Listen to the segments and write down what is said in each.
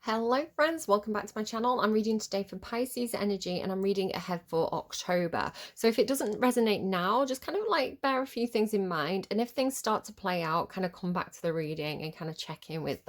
Hello friends, welcome back to my channel. I'm reading today for Pisces energy and I'm reading ahead for October. So if it doesn't resonate now, just kind of like bear a few things in mind, and if things start to play out, kind of come back to the reading and kind of check in with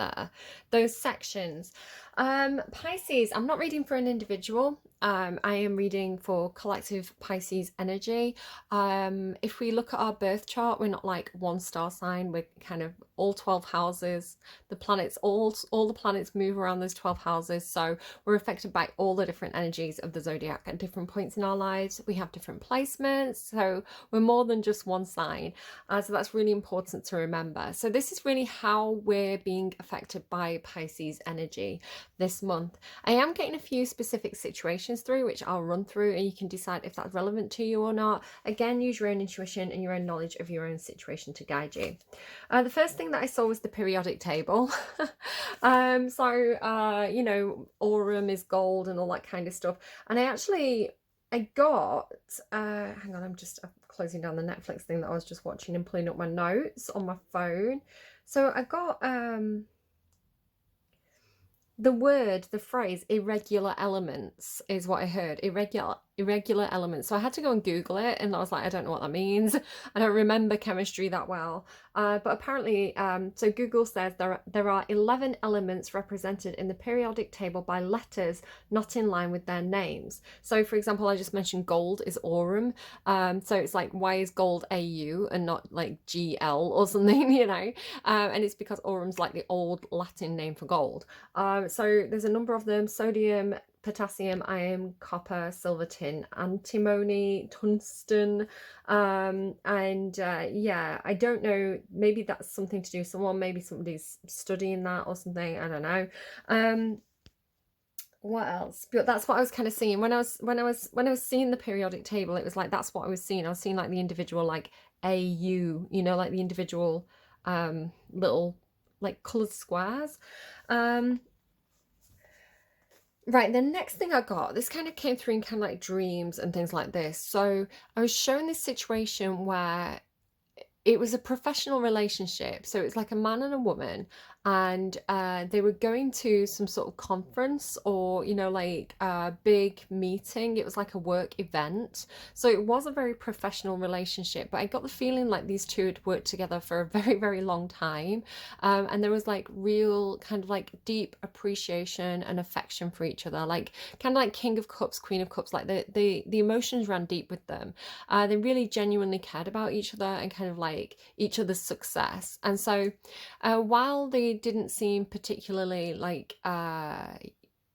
those sections. Pisces, I'm not reading for an individual. I am reading for collective Pisces energy. If we look at our birth chart, we're not like one star sign, we're kind of all 12 houses. The planets, all the planets move around those 12 houses, so we're affected by all the different energies of the zodiac at different points in our lives. We have different placements, so we're more than just one sign. So that's really important to remember. So this is really how we're being affected by Pisces energy this month. I am getting a few specific situations through, which I'll run through, and you can decide if that's relevant to you or not. Again, use your own intuition and your own knowledge of your own situation to guide you. The first thing that I saw was the periodic table. You know, aurum is gold and all that kind of stuff. And I got, hang on, I'm closing down the Netflix thing that I was just watching and pulling up my notes on my phone. So I got, the phrase irregular elements is what I heard. Irregular elements. So I had to go and Google it, and I was like, I don't know what that means. I don't remember chemistry that well. But apparently, so Google says there are 11 elements represented in the periodic table by letters not in line with their names. So for example, I just mentioned gold is aurum. So it's like, why is gold AU and not like GL or something, you know? And it's because aurum's like the old Latin name for gold. So there's a number of them: sodium, potassium, iron, copper, silver, tin, antimony, tungsten, yeah, I don't know, maybe that's something to do with someone, maybe somebody's studying that or something, I don't know. What else? But that's what I was kind of seeing when I was seeing the periodic table. It was like, that's what I was seeing. I was seeing like the individual, like AU, you know, like the individual little like colored squares. Right, the next thing I got, this kind of came through in kind of like dreams and things like this. So I was shown this situation where it was a professional relationship. So it's like a man and a woman, and they were going to some sort of conference, or, you know, like a big meeting. It was like a work event. So it was a very professional relationship, but I got the feeling like these two had worked together for a very, very long time. And there was like real kind of like deep appreciation and affection for each other, like kind of like King of Cups, Queen of Cups, like the emotions ran deep with them. They really genuinely cared about each other and kind of like each other's success. And so while they didn't seem particularly like,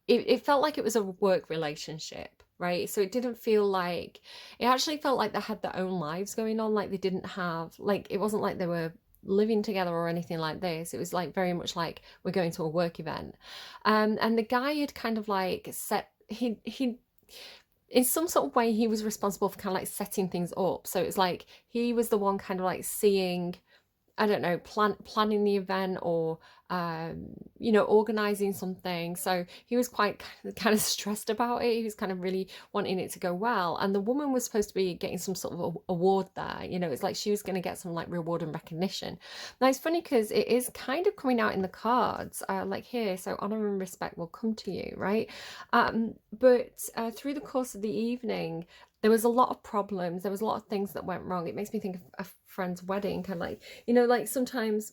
it felt like it was a work relationship, right? So it didn't feel like, it actually felt like they had their own lives going on. Like they didn't have, like, it wasn't like they were living together or anything like this. It was like very much like, we're going to a work event. And the guy had kind of like he in some sort of way, he was responsible for kind of like setting things up. So it's like he was the one kind of like seeing, I don't know, planning the event, or you know, organizing something. So he was quite kind of stressed about it. He was kind of really wanting it to go well. And the woman was supposed to be getting some sort of award there. You know, it's like she was going to get some like reward and recognition. Now it's funny because it is kind of coming out in the cards, like here. So honor and respect will come to you, right? But through the course of the evening, there was a lot of problems. There was a lot of things that went wrong. It makes me think of a friend's wedding, kind of like, you know, like sometimes,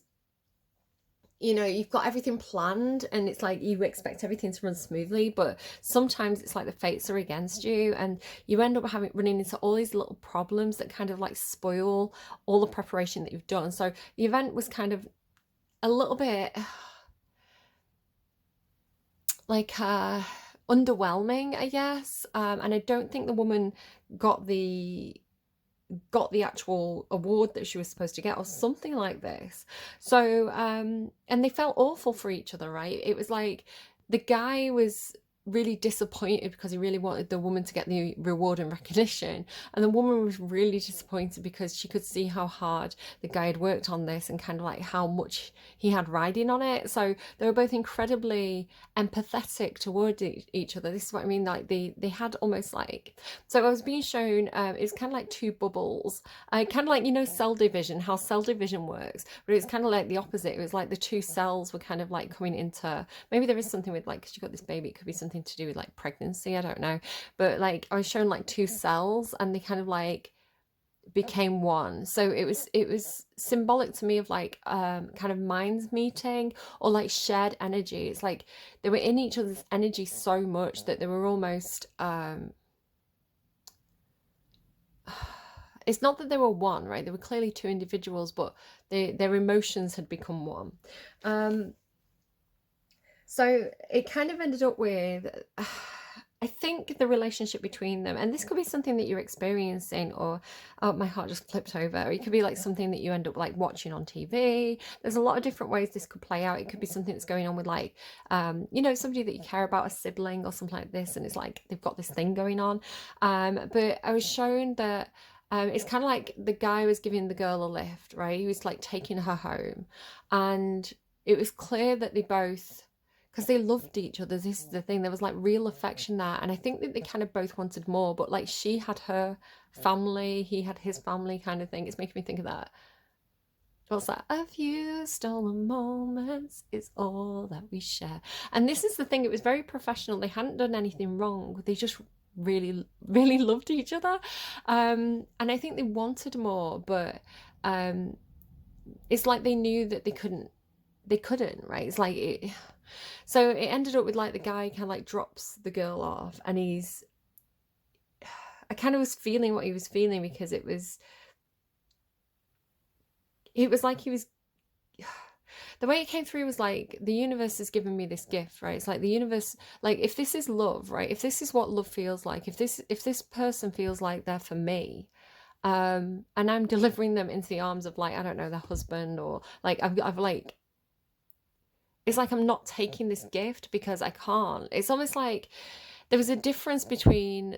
you know, you've got everything planned and it's like you expect everything to run smoothly, but sometimes it's like the fates are against you and you end up running into all these little problems that kind of like spoil all the preparation that you've done. So the event was kind of a little bit like underwhelming, I guess. And I don't think the woman got the actual award that she was supposed to get or something like this. So and they felt awful for each other, right? It was like the guy was really disappointed because he really wanted the woman to get the reward and recognition, and the woman was really disappointed because she could see how hard the guy had worked on this and kind of like how much he had riding on it. So they were both incredibly empathetic towards each other. This is what I mean, like they had almost like, so I was being shown it's kind of like two bubbles, kind of like, you know, cell division, how cell division works, but it's kind of like the opposite. It was like the two cells were kind of like coming into, maybe there is something with like, because you got this baby, it could be something to do with like pregnancy, I don't know, but like I was shown like two cells and they kind of like became one. So it was symbolic to me of like kind of minds meeting or like shared energy. It's like they were in each other's energy so much that they were almost it's not that they were one, right? They were clearly two individuals, but their emotions had become one. So it kind of ended up with, I think the relationship between them, and this could be something that you're experiencing, or, oh, my heart just flipped over, or it could be like something that you end up like watching on TV. There's a lot of different ways this could play out. It could be something that's going on with like, you know, somebody that you care about, a sibling or something like this, and it's like they've got this thing going on. But I was shown that it's kind of like the guy was giving the girl a lift, right? He was like taking her home, and it was clear that they both, because they loved each other. This is the thing. There was like real affection there. And I think that they kind of both wanted more, but like she had her family, he had his family kind of thing. It's making me think of that. What's that? A few stolen moments is all that we share. And this is the thing. It was very professional. They hadn't done anything wrong. They just really, really loved each other. And I think they wanted more, but it's like they knew that they couldn't, right? It's like it, so it ended up with like the guy kind of like drops the girl off, and I kind of was feeling what he was feeling, because it was like he was, the way it came through was like the universe has given me this gift, right? It's like the universe, like if this is love, right? If this is what love feels like, if this person feels like they're for me, and I'm delivering them into the arms of like, I don't know, their husband, or like I've like, it's like I'm not taking this gift because I can't. It's almost like there was a difference between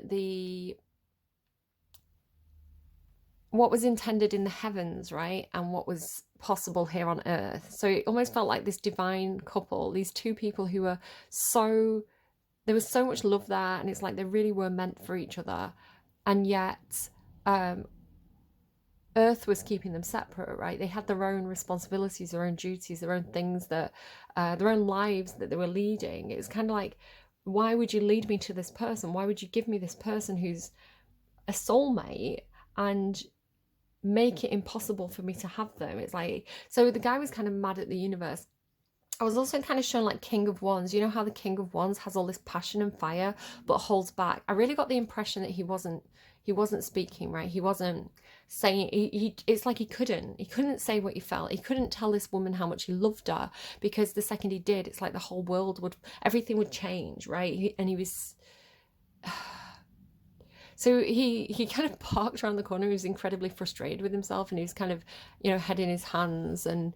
what was intended in the heavens, right, and what was possible here on earth. So it almost felt like this divine couple, these two people who were so, there was so much love there, and it's like they really were meant for each other, and yet Earth was keeping them separate, right? They had their own responsibilities, their own duties, their own things that, their own lives that they were leading. It was kind of like, why would you lead me to this person? Why would you give me this person who's a soulmate and make it impossible for me to have them? It's like, so the guy was kind of mad at the universe. I was also kind of shown like King of Wands. You know how the King of Wands has all this passion and fire, but holds back. I really got the impression that he wasn't speaking, right? He wasn't saying, it's like he couldn't say what he felt. He couldn't tell this woman how much he loved her, because the second he did, it's like the whole world everything would change, right? And he was, so he kind of parked around the corner. He was incredibly frustrated with himself, and he was kind of, you know, head in his hands, and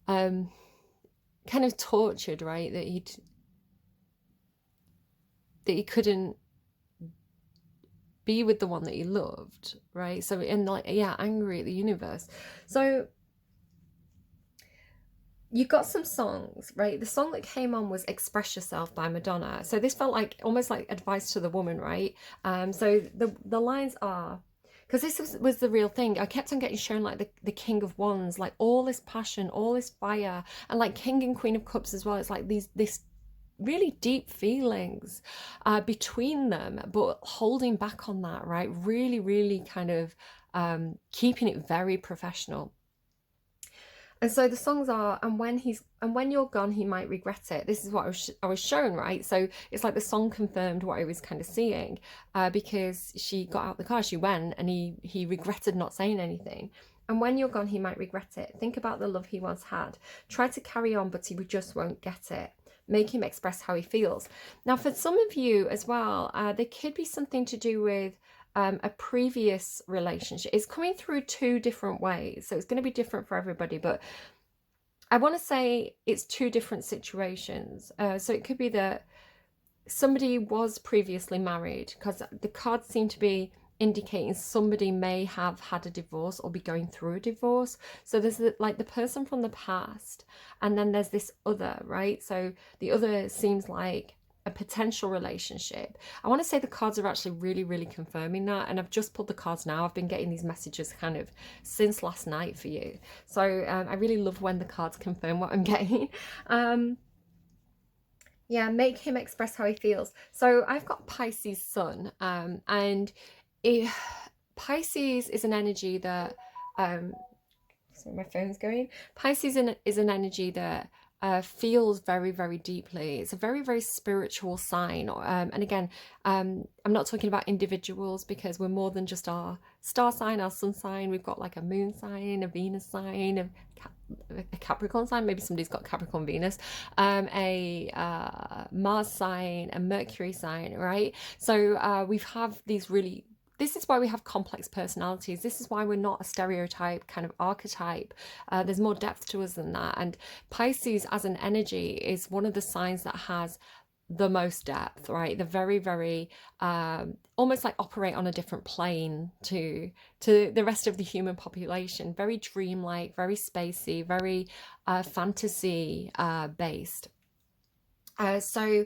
kind of tortured, right? That he couldn't be with the one that he loved, right? So, and like, yeah, angry at the universe. So you got some songs, right? The song that came on was Express Yourself by Madonna. So this felt like almost like advice to the woman, right? So the lines are, because this was the real thing. I kept on getting shown like the King of Wands, like all this passion, all this fire, and like King and Queen of Cups as well. It's like this really deep feelings between them, but holding back on that, right? Really, really kind of keeping it very professional. And so the songs are, and when you're gone, he might regret it. This is what I was shown, right? So it's like the song confirmed what I was kind of seeing, because she got out the car, she went, and he regretted not saying anything. And when you're gone, he might regret it. Think about the love he once had. Try to carry on, but he just won't get it. Make him express how he feels. Now, for some of you as well, there could be something to do with a previous relationship. It's coming through two different ways, so it's going to be different for everybody, but I want to say it's two different situations. So it could be that somebody was previously married, because the cards seem to be indicating somebody may have had a divorce or be going through a divorce. So there's like the person from the past, and then there's this other, right? So the other seems like a potential relationship. I want to say the cards are actually really, really confirming that, and I've just pulled the cards now. I've been getting these messages kind of since last night for you. So I really love when the cards confirm what I'm getting. Yeah, make him express how he feels. So I've got Pisces sun, and it, Pisces is an energy that, sorry, my phone's going. Pisces is an energy that feels very, very deeply. It's a very, very spiritual sign. And again, I'm not talking about individuals, because we're more than just our star sign, our sun sign. We've got like a moon sign, a Venus sign, a Capricorn sign. Maybe somebody's got Capricorn Venus, a Mars sign, a Mercury sign, right? So we have these really, this is why we have complex personalities. This is why we're not a stereotype kind of archetype. There's more depth to us than that. And Pisces as an energy is one of the signs that has the most depth, right? They're very, very almost like operate on a different plane to the rest of the human population. Very dreamlike, very spacey, very fantasy based. So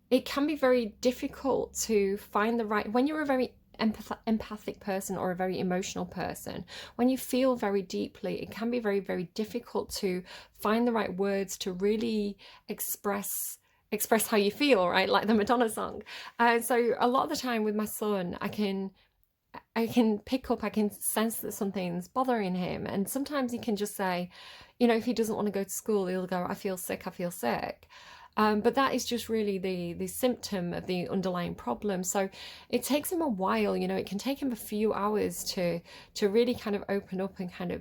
it can be very difficult to find the right, when you're a very empathic person or a very emotional person, when you feel very deeply, it can be very, very difficult to find the right words to really express how you feel, right? Like the Madonna song. So a lot of the time with my son, I can pick up, I can sense that something's bothering him. And sometimes he can just say, you know, if he doesn't want to go to school, he'll go, I feel sick, I feel sick. But that is just really the symptom of the underlying problem. So it takes him a while, you know, it can take him a few hours to really kind of open up and kind of,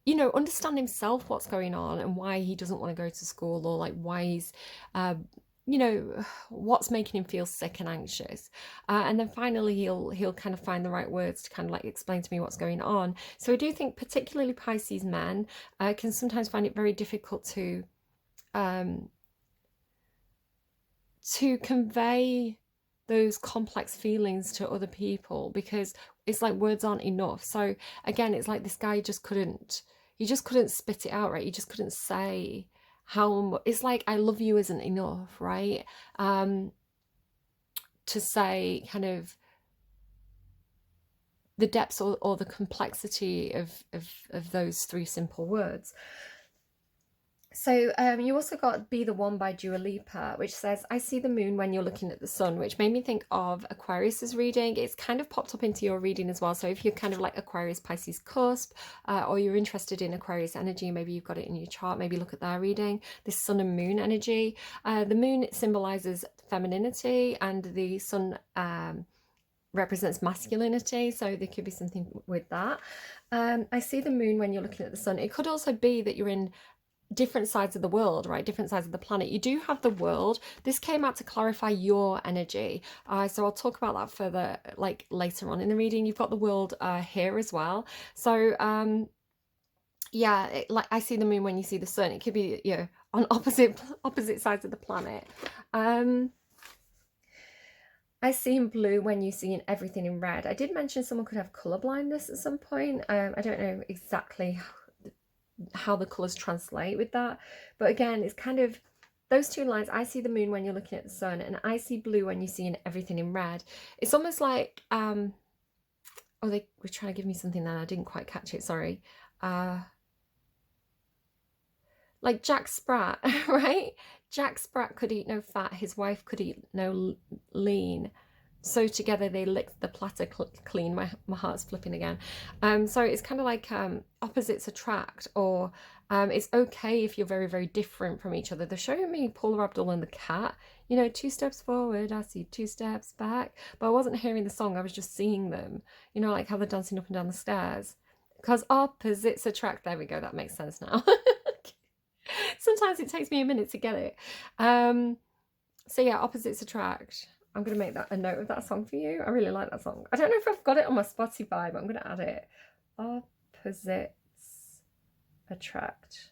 you know, understand himself what's going on and why he doesn't want to go to school, or like why he's, you know, what's making him feel sick and anxious. And then finally he'll kind of find the right words to kind of like explain to me what's going on. So I do think particularly Pisces men can sometimes find it very difficult to convey those complex feelings to other people, because it's like words aren't enough. So again, it's like this guy just couldn't, he just couldn't spit it out, right? He just couldn't say how, it's like I love you isn't enough, right? To say kind of the depths or the complexity of those three simple words. So you also got Be the One by Dua Lipa, which says, I see the moon when you're looking at the sun, which made me think of Aquarius's reading. It's kind of popped up into your reading as well. So if you're kind of like Aquarius Pisces cusp, or you're interested in Aquarius energy, maybe you've got it in your chart, maybe look at their reading, this sun and moon energy. The moon symbolizes femininity, and the sun represents masculinity, so there could be something with that. I see the moon when you're looking at the sun. It could also be that you're in different sides of the world, right? Different sides of the planet. You do have the world. This came out to clarify your energy. So I'll talk about that further, like later on in the reading. You've got the world here as well. So yeah, like I see the moon when you see the sun. It could be, you know, on opposite sides of the planet. I see in blue when you see everything in red. I did mention someone could have color blindness at some point. I don't know exactly how the colors translate with that, but again, it's kind of those two lines. I see the moon when you're looking at the sun, and I see blue when you see everything in red. It's almost like oh, they were trying to give me something then, I didn't quite catch it, sorry. Like Jack Sprat, right? Jack Sprat could eat no fat, his wife could eat no lean, so together they licked the platter clean. My heart's flipping again. So it's kind of like opposites attract, or it's okay if you're very, very different from each other. They're showing me Paula Abdul and the cat, you know, 2 steps forward, I see 2 steps back, but I wasn't hearing the song, I was just seeing them, you know, like how they're dancing up and down the stairs, because opposites attract. There we go, that makes sense now. Sometimes it takes me a minute to get it. So yeah, opposites attract. I'm going to make that a note of that song for you. I really like that song. I don't know if I've got it on my Spotify, but I'm going to add it. Opposites attract.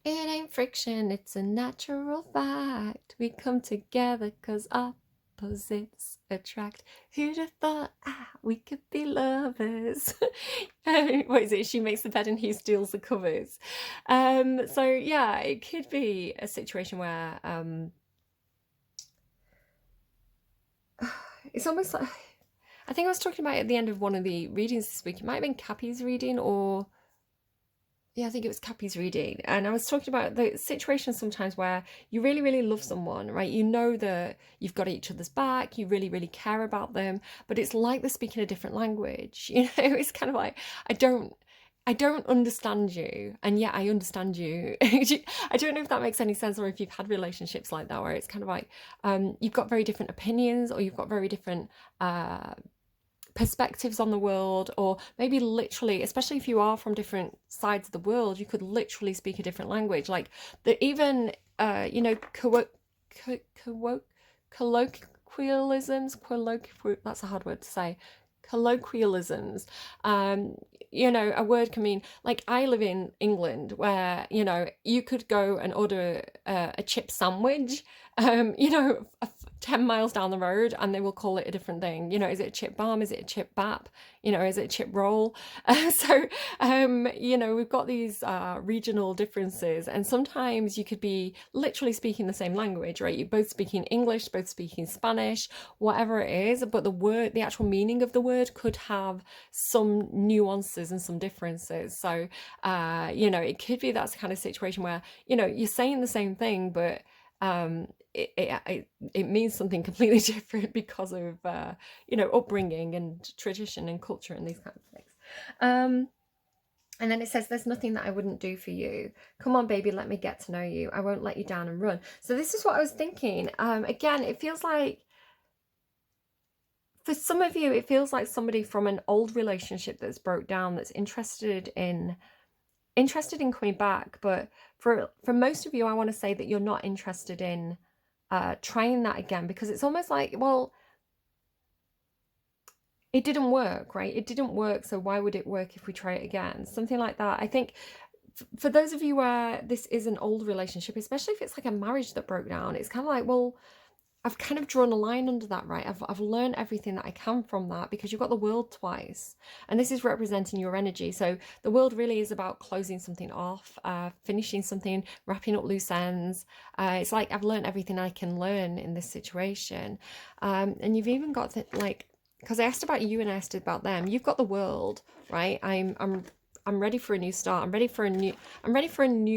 It ain't friction, it's a natural fact. We come together 'cause opposites attract. Who'd have thought we could be lovers? What is it? She makes the bed and he steals the covers. So yeah, it could be a situation where it's almost like, I think I was talking about it at the end of one of the readings this week. It might have been Cappy's reading, or yeah, I think it was Cappy's reading. And I was talking about the situation sometimes where you really, really love someone, right? You know that you've got each other's back, you really, really care about them, but it's like they're speaking a different language. You know, it's kind of like, I don't understand you, and yet I understand you. I don't know if that makes any sense, or if you've had relationships like that, where it's kind of like you've got very different opinions, or you've got very different perspectives on the world, or maybe literally, especially if you are from different sides of the world, you could literally speak a different language. Like the even you know, colloquialisms, that's a hard word to say. Colloquialisms. You know, a word can mean, like, I live in England, where, you know, you could go and order a chip sandwich, you know, 10 miles down the road, and they will call it a different thing. You know, is it a chip balm? Is it a chip bap? You know, is it a chip roll? You know, we've got these regional differences, and sometimes you could be literally speaking the same language, right? You're both speaking English, both speaking Spanish, whatever it is, but the actual meaning of the word could have some nuances and some differences. So, you know, it could be that's the kind of situation where, you know, you're saying the same thing, but it means something completely different because of you know, upbringing and tradition and culture and these kinds of things. And then it says, there's nothing that I wouldn't do for you. Come on, baby, let me get to know you. I won't let you down and run. So this is what I was thinking. Again, it feels like, for some of you, it feels like somebody from an old relationship that's broke down, that's interested in coming back. But for most of you, I want to say that you're not interested in trying that again, because it's almost like, well, it didn't work, right? It didn't work, so why would it work if we try it again? Something like that. I think for those of you where this is an old relationship, especially if it's like a marriage that broke down, it's kind of like, well, I've kind of drawn a line under that, right? I've learned everything that I can from that, because you've got the world twice, and this is representing your energy. So the world really is about closing something off, finishing something, wrapping up loose ends. It's like, I've learned everything I can learn in this situation. And you've even got to, like, because I asked about you and I asked about them. You've got the world, right? I'm ready for a new start. I'm ready for a new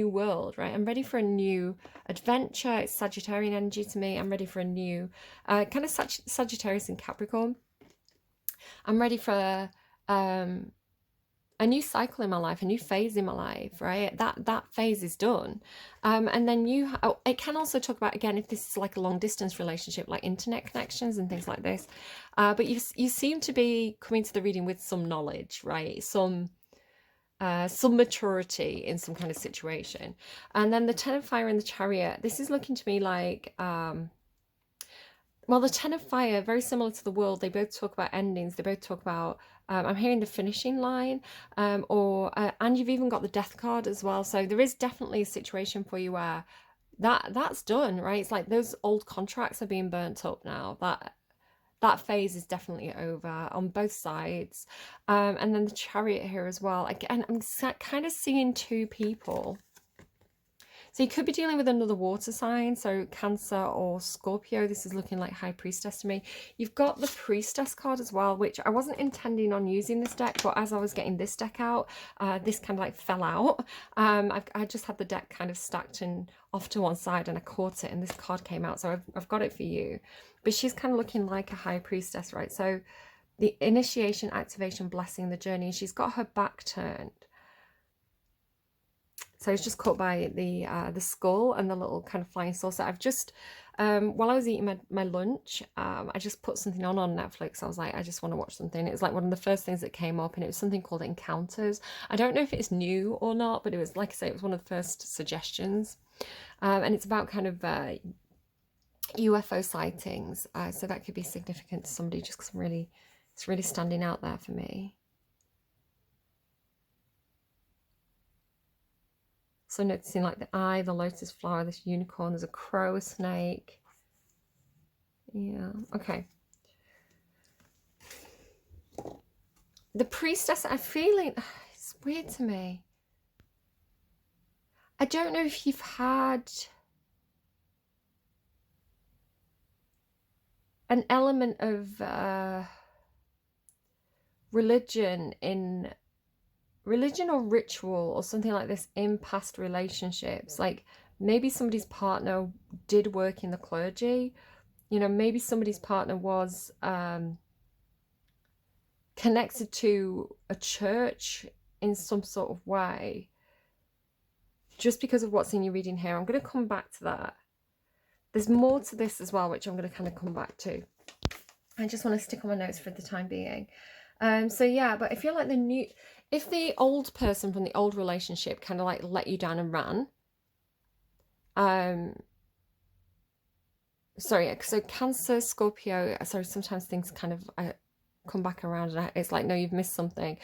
world, right? I'm ready for a new adventure. It's Sagittarian energy to me. I'm ready for a new kind of Sagittarius and Capricorn. I'm ready for a new cycle in my life, a new phase in my life, right? That phase is done. And then it can also talk about, again, if this is like a long distance relationship, like internet connections and things like this. But you seem to be coming to the reading with some knowledge, right? Some maturity in some kind of situation. And then the Ten of Fire and the Chariot, this is looking to me like, well, the Ten of Fire, very similar to the World, they both talk about endings. They both talk about, I'm hearing the finishing line, and you've even got the Death card as well. So there is definitely a situation for you where that's done, right? It's like those old contracts are being burnt up now. That phase is definitely over on both sides. And then the Chariot here as well. Again, I'm kind of seeing two people. So you could be dealing with another water sign, so Cancer or Scorpio. This is looking like High Priestess to me. You've got the Priestess card as well, which I wasn't intending on using this deck, but as I was getting this deck out, this kind of like fell out. I just had the deck kind of stacked and off to one side, and I caught it, and this card came out, so I've got it for you. But she's kind of looking like a High Priestess, right? So the initiation, activation, blessing, the journey, and she's got her back turned. So I was just caught by the skull and the little kind of flying saucer. I've just, while I was eating my lunch, I just put something on Netflix. I was like, I just want to watch something. It was like one of the first things that came up, and it was something called Encounters. I don't know if it's new or not, but it was, like I say, it was one of the first suggestions. And it's about kind of UFO sightings. So that could be significant to somebody, just because it's really standing out there for me. also noticing like the eye, the lotus flower, this unicorn, there's a crow, a snake. Yeah, okay. The priestess, I'm feeling, it's weird to me. I don't know if you've had an element of religion or ritual or something like this in past relationships. Like maybe somebody's partner did work in the clergy, you know, maybe somebody's partner was connected to a church in some sort of way. Just because of what's in your reading here, I'm going to come back to that. There's more to this as well, which I'm going to kind of come back to. I just want to stick on my notes for the time being. So yeah, but I feel like if the old person from the old relationship kind of like let you down and ran, sorry, so Cancer, Scorpio, sorry, sometimes things kind of come back around and it's like, no, you've missed something.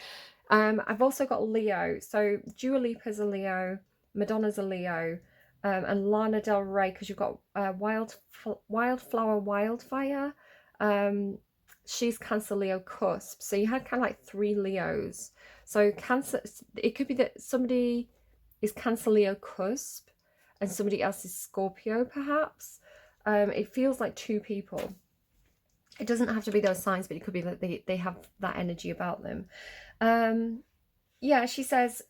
I've also got Leo, so Dua Lipa's a Leo, Madonna's a Leo, and Lana Del Rey, because you've got Wildflower, Wildfire. She's Cancer, Leo, cusp. So you had kind of like 3 Leos. So Cancer, it could be that somebody is Cancer, Leo, cusp, and somebody else is Scorpio, perhaps. It feels like 2 people. It doesn't have to be those signs, but it could be that they have that energy about them. Yeah, she says,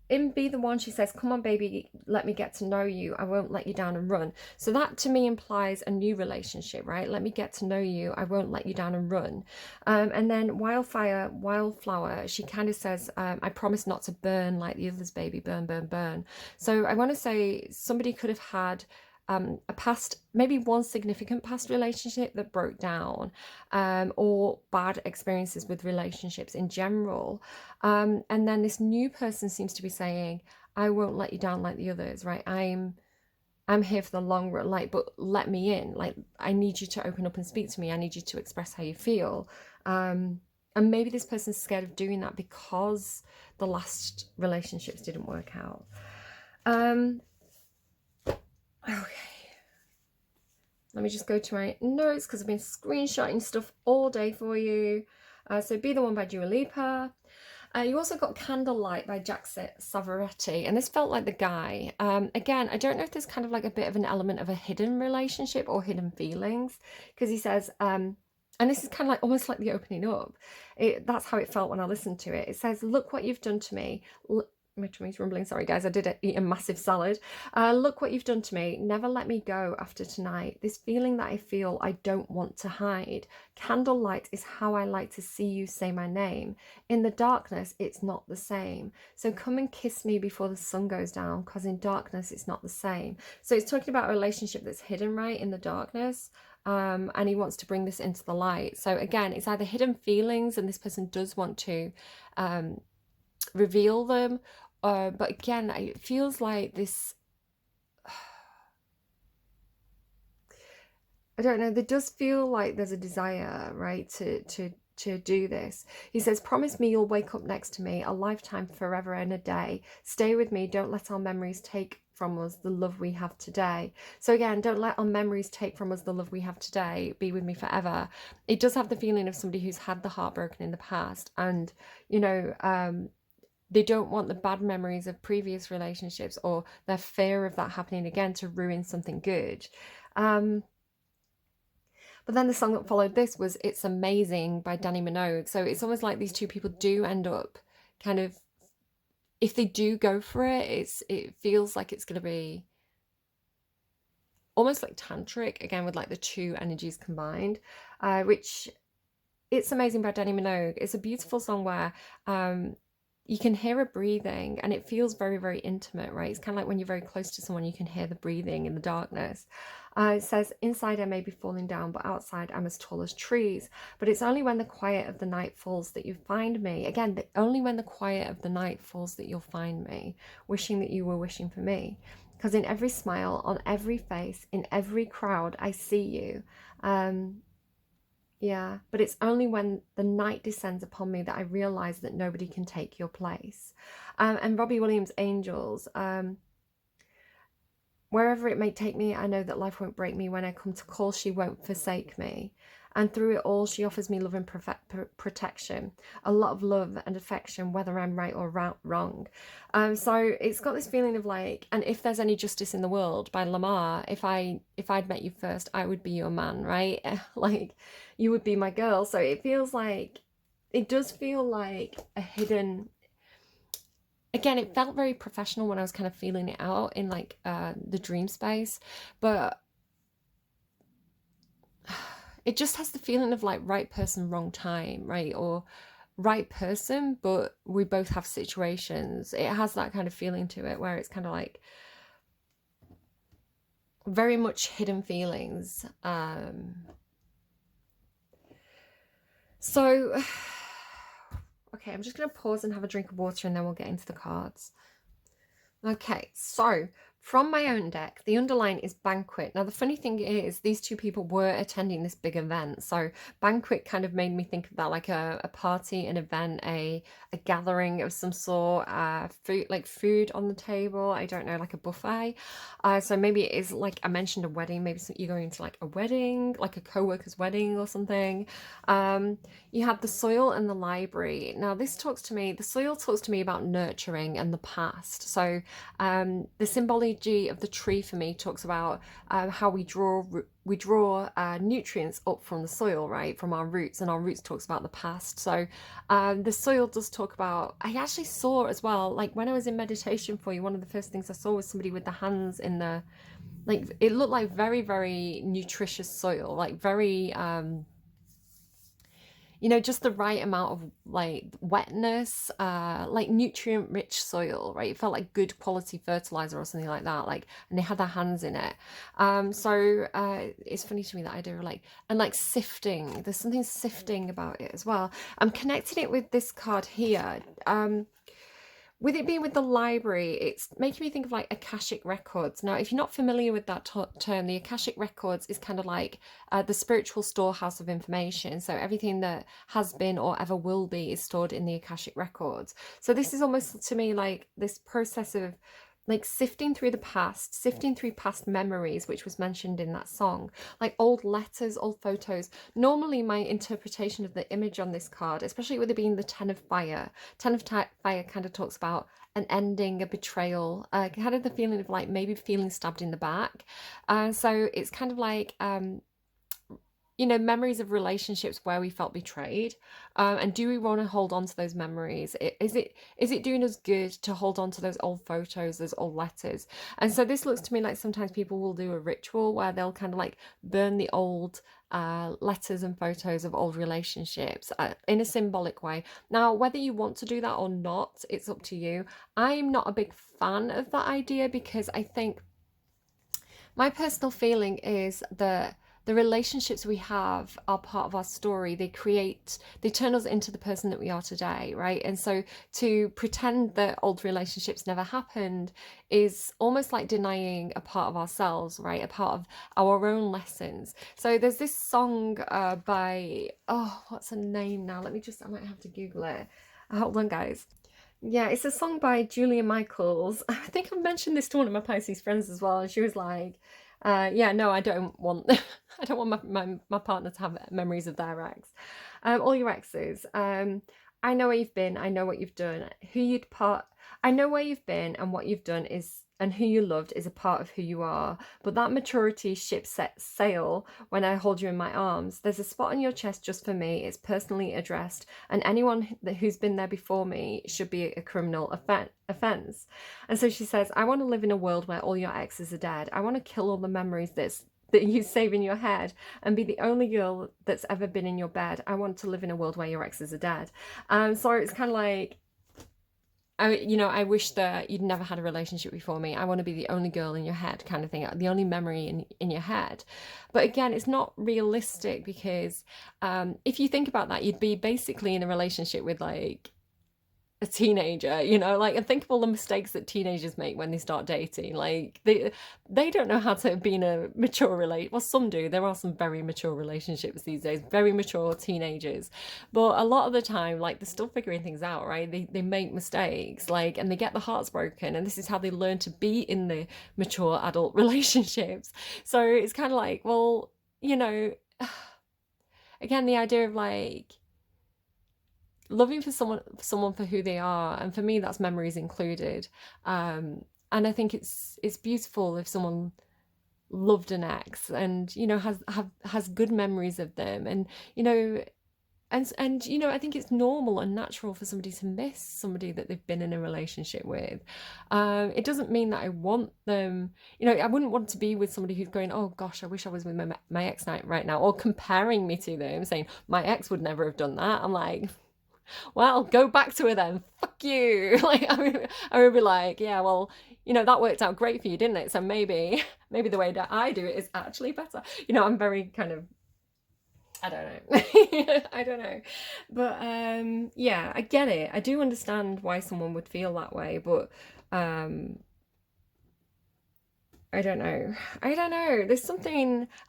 in Be the One, she says, come on, baby, let me get to know you. I won't let you down and run. So that to me implies a new relationship, right? Let me get to know you. I won't let you down and run. And then Wildflower, she kind of says, I promise not to burn like the others, baby, burn, burn, burn. So I want to say somebody could have had a past, maybe one significant past relationship that broke down, or bad experiences with relationships in general. And then this new person seems to be saying, I won't let you down like the others, right? I'm here for the long run, like, but let me in. Like, I need you to open up and speak to me. I need you to express how you feel. And maybe this person's scared of doing that because the last relationships didn't work out. Okay, let me just go to my notes because I've been screenshotting stuff all day for you. So Be the One by Dua Lipa. You also got Candlelight by Jack Savoretti, and this felt like the guy. Again, I don't know if there's kind of like a bit of an element of a hidden relationship or hidden feelings, because he says, and this is kind of like almost like the opening up. That's how it felt when I listened to it. It says, look what you've done to me. My tummy's rumbling, sorry guys, I did eat a massive salad. Look what you've done to me. Never let me go after tonight. This feeling that I feel I don't want to hide. Candlelight is how I like to see you say my name. In the darkness, it's not the same. So come and kiss me before the sun goes down, because in darkness, it's not the same. So it's talking about a relationship that's hidden, right, in the darkness. And he wants to bring this into the light. So again, it's either hidden feelings and this person does want to reveal them, but again, it feels like this, I don't know, there does feel like there's a desire, right, to do this. He says, promise me you'll wake up next to me, a lifetime, forever and a day. Stay with me, don't let our memories take from us the love we have today. So again, don't let our memories take from us the love we have today. Be with me forever. It does have the feeling of somebody who's had the heart broken in the past, and you know, they don't want the bad memories of previous relationships or their fear of that happening again to ruin something good. But then the song that followed this was It's Amazing by Danny Minogue. So it's almost like these 2 people do end up kind of, if they do go for it, it feels like it's going to be almost like tantric, again, with like the 2 energies combined, which It's Amazing by Danny Minogue. It's a beautiful song where you can hear her breathing and it feels very, very intimate, right? It's kind of like when you're very close to someone, you can hear the breathing in the darkness. It says, inside I may be falling down, but outside I'm as tall as trees. But it's only when the quiet of the night falls that you find me. Again, only when the quiet of the night falls that you'll find me, wishing that you were wishing for me. Because in every smile, on every face, in every crowd, I see you. Yeah, but it's only when the night descends upon me that I realize that nobody can take your place. And Robbie Williams' Angels, wherever it may take me, I know that life won't break me. When I come to call, she won't forsake me. And through it all, she offers me love and protection, a lot of love and affection, whether I'm right or wrong. So it's got this feeling of like, and if there's any justice in the world by Lamar, if I'd met you first, I would be your man, right? Like, you would be my girl. So it feels like, it does feel like a hidden. Again, it felt very professional when I was kind of feeling it out in like the dream space, but it just has the feeling of like right person, wrong time, right? Or right person, but we both have situations. It has that kind of feeling to it where it's kind of like very much hidden feelings. So, okay, I'm just going to pause and have a drink of water and then we'll get into the cards. Okay, so from my own deck, the underline is banquet. Now, the funny thing is, these two people were attending this big event. So banquet kind of made me think of that, like a party, an event, a gathering of some sort, food, like food on the table. I don't know, like a buffet. So maybe it is like I mentioned a wedding. Maybe you're going to like a wedding, like a co-worker's wedding or something. You have the soil and the library. Now, this talks to me, the soil talks to me about nurturing and the past. So the symbology of the tree for me talks about how we draw nutrients up from the soil, right, from our roots, and our roots talks about the past. So the soil does talk about, I actually saw as well, like when I was in meditation for you, one of the first things I saw was somebody with the hands in the, like, it looked like very, very nutritious soil, like very you know, just the right amount of like wetness, like nutrient rich soil, right? It felt like good quality fertilizer or something like that. Like, and they had their hands in it. So it's funny to me that idea of like, and like sifting, there's something sifting about it as well. I'm connecting it with this card here. With it being with the library, it's making me think of like Akashic Records. Now, if you're not familiar with that term, the Akashic Records is kind of like the spiritual storehouse of information. So everything that has been or ever will be is stored in the Akashic Records. So this is almost to me like this process of like sifting through the past, sifting through past memories, which was mentioned in that song, like old letters, old photos. Normally, my interpretation of the image on this card, especially with it being the Ten of Fire, Fire kind of talks about an ending, a betrayal, kind of the feeling of like maybe feeling stabbed in the back. So it's kind of like you know, memories of relationships where we felt betrayed, and do we want to hold on to those memories? Is it doing us good to hold on to those old photos, those old letters? And so this looks to me like sometimes people will do a ritual where they'll kind of like burn the old letters and photos of old relationships in a symbolic way. Now, whether you want to do that or not, it's up to you. I'm not a big fan of that idea because I think my personal feeling is that the relationships we have are part of our story. They turn us into the person that we are today, right? And so to pretend that old relationships never happened is almost like denying a part of ourselves, right? A part of our own lessons. So there's this song by, oh, what's her name now? I might have to Google it. Hold on, guys. Yeah, it's a song by Julia Michaels. I think I've mentioned this to one of my Pisces friends as well, and she was like, yeah, no, I don't want I don't want my partner to have memories of their ex. All your exes. I know where you've been, I know what you've done. I know where you've been and what you've done is and who you loved is a part of who you are. But that maturity ship sets sail when I hold you in my arms. There's a spot on your chest just for me. It's personally addressed, and anyone who's been there before me should be a criminal offense. And so she says, I want to live in a world where all your exes are dead. I want to kill all the memories that you save in your head and be the only girl that's ever been in your bed. I want to live in a world where your exes are dead. So it's kind of like, I wish that you'd never had a relationship before me. I want to be the only girl in your head kind of thing, the only memory in your head. But again, it's not realistic because if you think about that, you'd be basically in a relationship with like a teenager, like, and think of all the mistakes that teenagers make when they start dating. Like, they don't know how to be in a mature relate. Well, some do. There are some very mature relationships these days, very mature teenagers, but a lot of the time, like, they're still figuring things out, right? They make mistakes, like, and they get the hearts broken, and this is how they learn to be in the mature adult relationships. So it's kind of like, well, again, the idea of like loving for someone for who they are, and for me that's memories included. And I think it's beautiful if someone loved an ex and has good memories of them, and I think it's normal and natural for somebody to miss somebody that they've been in a relationship with. It doesn't mean that I want them, I wouldn't want to be with somebody who's going, oh gosh, I wish I was with my ex right now, or comparing me to them, saying my ex would never have done that. I'm like, well, go back to her then. Fuck you. Like, I would be like, yeah, well, that worked out great for you, didn't it? So maybe the way that I do it is actually better. I'm very kind of, I don't know. I don't know. But yeah, I get it. I do understand why someone would feel that way, but I don't know. I don't know. I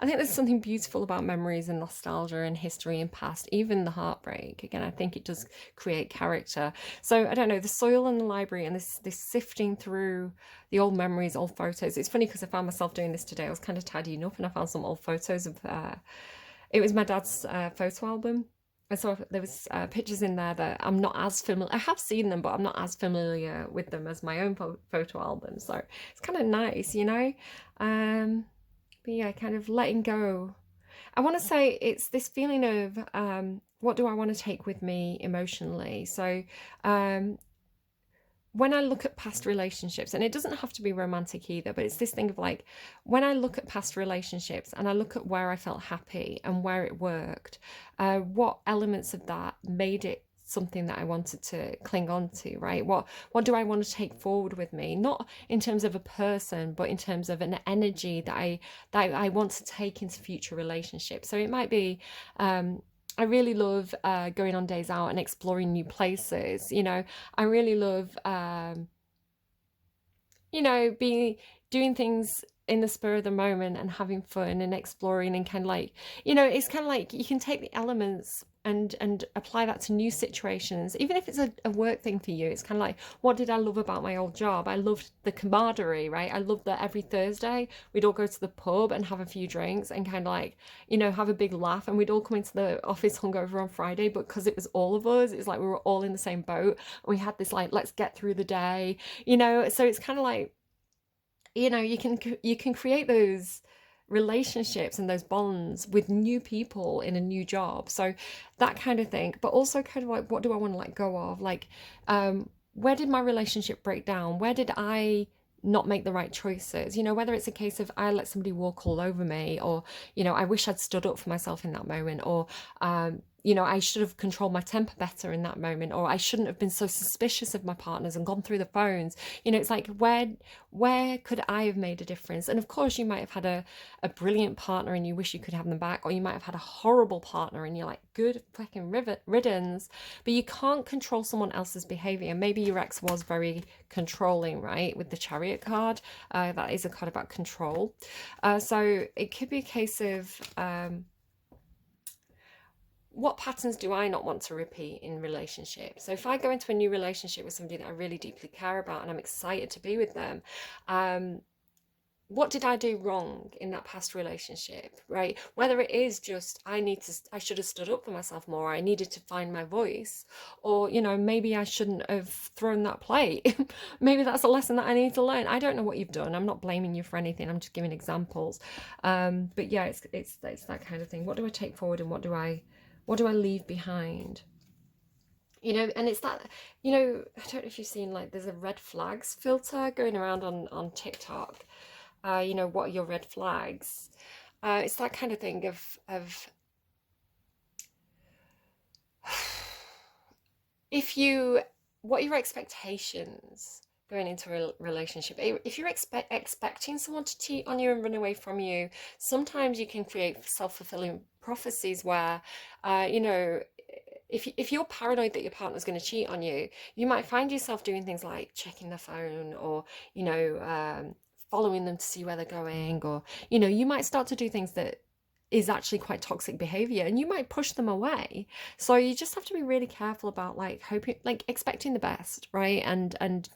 think there's something beautiful about memories and nostalgia and history and past, even the heartbreak. Again, I think it does create character. So I don't know, the soil in the library and this sifting through the old memories, old photos. It's funny because I found myself doing this today. I was kind of tidying up and I found some old photos of, it was my dad's photo album. And so there was pictures in there that I'm not as familiar. I have seen them, but I'm not as familiar with them as my own photo album. So it's kind of nice, But yeah, kind of letting go. I want to say it's this feeling of what do I want to take with me emotionally. So when I look at past relationships, and it doesn't have to be romantic either, but it's this thing of like, when I look at past relationships and I look at where I felt happy and where it worked, what elements of that made it something that I wanted to cling on to, right? What do I want to take forward with me? Not in terms of a person, but in terms of an energy that I want to take into future relationships. So it might be, I really love going on days out and exploring new places. I really love, being doing things in the spur of the moment and having fun and exploring, and kind of like, it's kind of like you can take the elements and apply that to new situations, even if it's a work thing for you. It's kind of like, what did I love about my old job? I loved the camaraderie, right? I loved that every Thursday we'd all go to the pub and have a few drinks and kind of like, have a big laugh, and we'd all come into the office hungover on Friday, but because it was all of us, it's like we were all in the same boat, and we had this like, let's get through the day, so it's kind of like, you can create those relationships and those bonds with new people in a new job. So that kind of thing, but also kind of like, what do I want to let go of? Like, where did my relationship break down? Where did I not make the right choices? Whether it's a case of I let somebody walk all over me, or, I wish I'd stood up for myself in that moment, or, I should have controlled my temper better in that moment, or I shouldn't have been so suspicious of my partners and gone through the phones. It's like, where could I have made a difference? And of course, you might have had a brilliant partner and you wish you could have them back, or you might have had a horrible partner and you're like, good fucking riddance. But you can't control someone else's behavior. Maybe your ex was very controlling, right? With the Chariot card, that is a card about control. So it could be a case of, what patterns do I not want to repeat in relationships? So if I go into a new relationship with somebody that I really deeply care about and I'm excited to be with them, what did I do wrong in that past relationship, right? Whether it is just I should have stood up for myself more, I needed to find my voice, or maybe I shouldn't have thrown that plate. Maybe that's a lesson that I need to learn. I don't know what you've done. I'm not blaming you for anything. I'm just giving examples. But yeah, it's that kind of thing. What do I take forward, and what do I leave behind? And it's that, I don't know if you've seen, like, there's a red flags filter going around on TikTok. What are your red flags? It's that kind of thing of what are your expectations going into a relationship? If you're expecting someone to cheat on you and run away from you, sometimes you can create self-fulfilling prophecies where, if you're paranoid that your partner's going to cheat on you, you might find yourself doing things like checking their phone, or following them to see where they're going, or you might start to do things that is actually quite toxic behavior, and you might push them away. So you just have to be really careful about like hoping, like expecting the best, right? And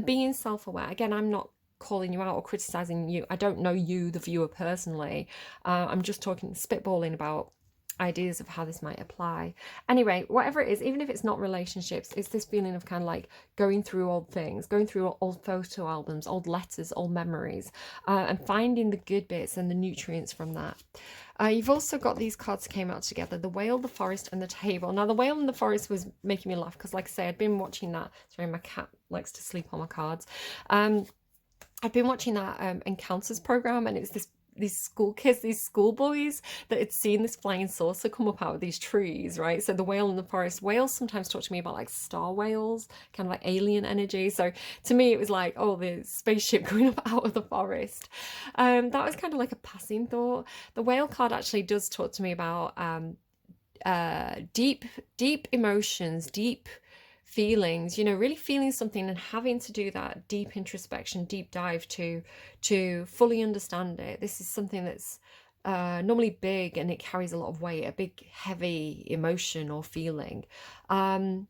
being self-aware. Again, I'm not calling you out or criticizing you. I don't know you, the viewer, personally. I'm just spitballing about ideas of how this might apply. Anyway, whatever it is, even if it's not relationships, it's this feeling of kind of like going through old things, going through old photo albums, old letters, old memories, and finding the good bits and the nutrients from that. You've also got these cards came out together, the whale, the forest, and the table. Now, the whale and the forest was making me laugh because, like I say, I'd been watching that. Sorry, my cat likes to sleep on my cards. I'd been watching that Encounters program, and it's these school kids, these schoolboys that had seen this flying saucer come up out of these trees, right? So the whale in the forest. Whales sometimes talk to me about like star whales, kind of like alien energy. So to me, it was like, oh, the spaceship going up out of the forest. That was kind of like a passing thought. The whale card actually does talk to me about deep emotions, deep feelings, really feeling something and having to do that deep introspection, deep dive to fully understand it. This is something that's normally big, and it carries a lot of weight, a big heavy emotion or feeling. And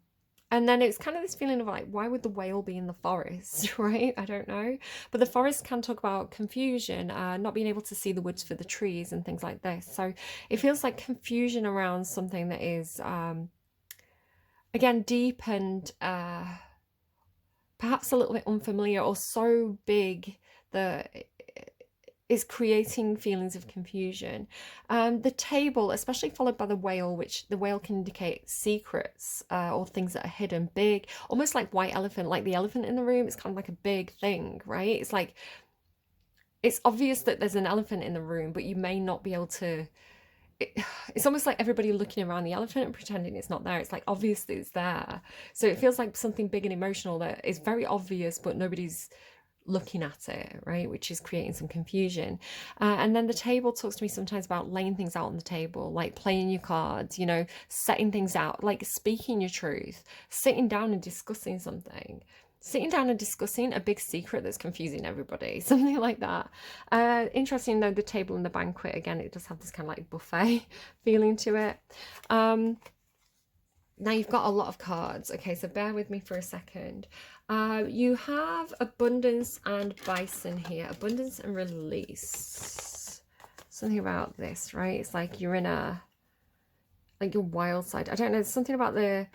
then it's kind of this feeling of like, why would the whale be in the forest, right? I don't know. But the forest can talk about confusion, not being able to see the woods for the trees and things like this. So it feels like confusion around something that is again, deep and perhaps a little bit unfamiliar, or so big that it's creating feelings of confusion. The table, especially followed by the whale, which the whale can indicate secrets or things that are hidden, big, almost like white elephant, like the elephant in the room. It's kind of like a big thing, right? It's like, it's obvious that there's an elephant in the room, but you may not be able to it's almost like everybody looking around the elephant and pretending it's not there. It's like obviously it's there. So it feels like something big and emotional that is very obvious, but nobody's looking at it, right? Which is creating some confusion. And then the table talks to me sometimes about laying things out on the table, like playing your cards, setting things out, like speaking your truth, sitting down and discussing something. Sitting down and discussing a big secret that's confusing everybody, something like that. Interesting though, the table and the banquet, again, it does have this kind of like buffet feeling to it. Now you've got a lot of cards. Okay, so bear with me for a second. You have abundance and bison here. Abundance and release. Something about this, right? It's like you're in like your wild side. I don't know, something about the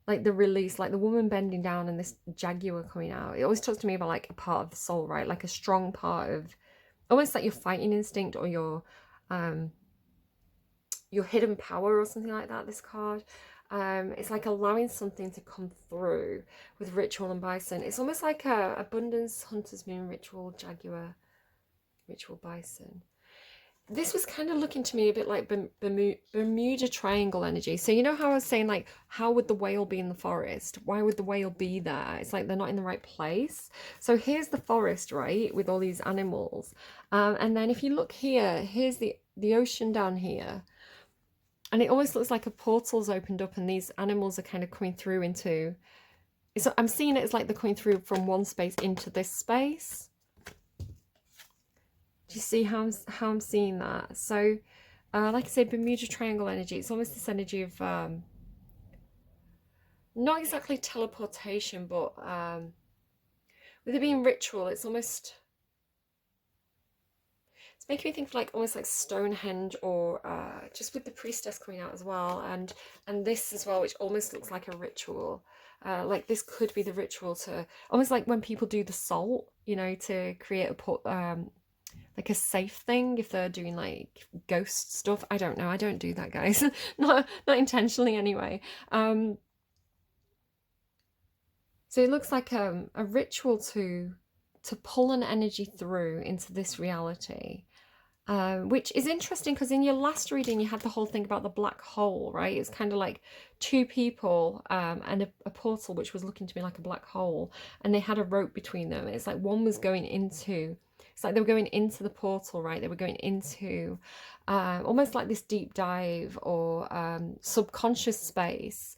release, like the woman bending down and this jaguar coming out. It always talks to me about like a part of the soul, right? Like a strong part of, almost like your fighting instinct or your hidden power or something like that, this card. It's like allowing something to come through with ritual and bison. It's almost like a abundance, hunter's moon, ritual, jaguar, ritual, bison. This was kind of looking to me a bit like Bermuda Triangle energy. So you know how I was saying, like, how would the whale be in the forest? Why would the whale be there? It's like they're not in the right place. So here's the forest, right, with all these animals. And then if you look here, here's the ocean down here. And it almost looks like a portal's opened up and these animals are kind of coming through into... So I'm seeing it as like they're coming through from one space into this space. Do you see how I'm seeing that? So, like I said, Bermuda Triangle energy. It's almost this energy of not exactly teleportation, but with it being ritual, it's making me think of like almost like Stonehenge, or just with the priestess coming out as well, and this as well, which almost looks like a ritual. Like this could be the ritual to almost like when people do the salt, to create a like a safe thing if they're doing like ghost stuff. I don't know. I don't do that, guys. not intentionally anyway. So it looks like a ritual to pull an energy through into this reality. which is interesting because in your last reading you had the whole thing about the black hole, right? It's kind of like two people and a portal which was looking to me like a black hole, and they had a rope between them. It's like one was going into, it's like they were going into the portal, right? They were going into almost like this deep dive or subconscious space.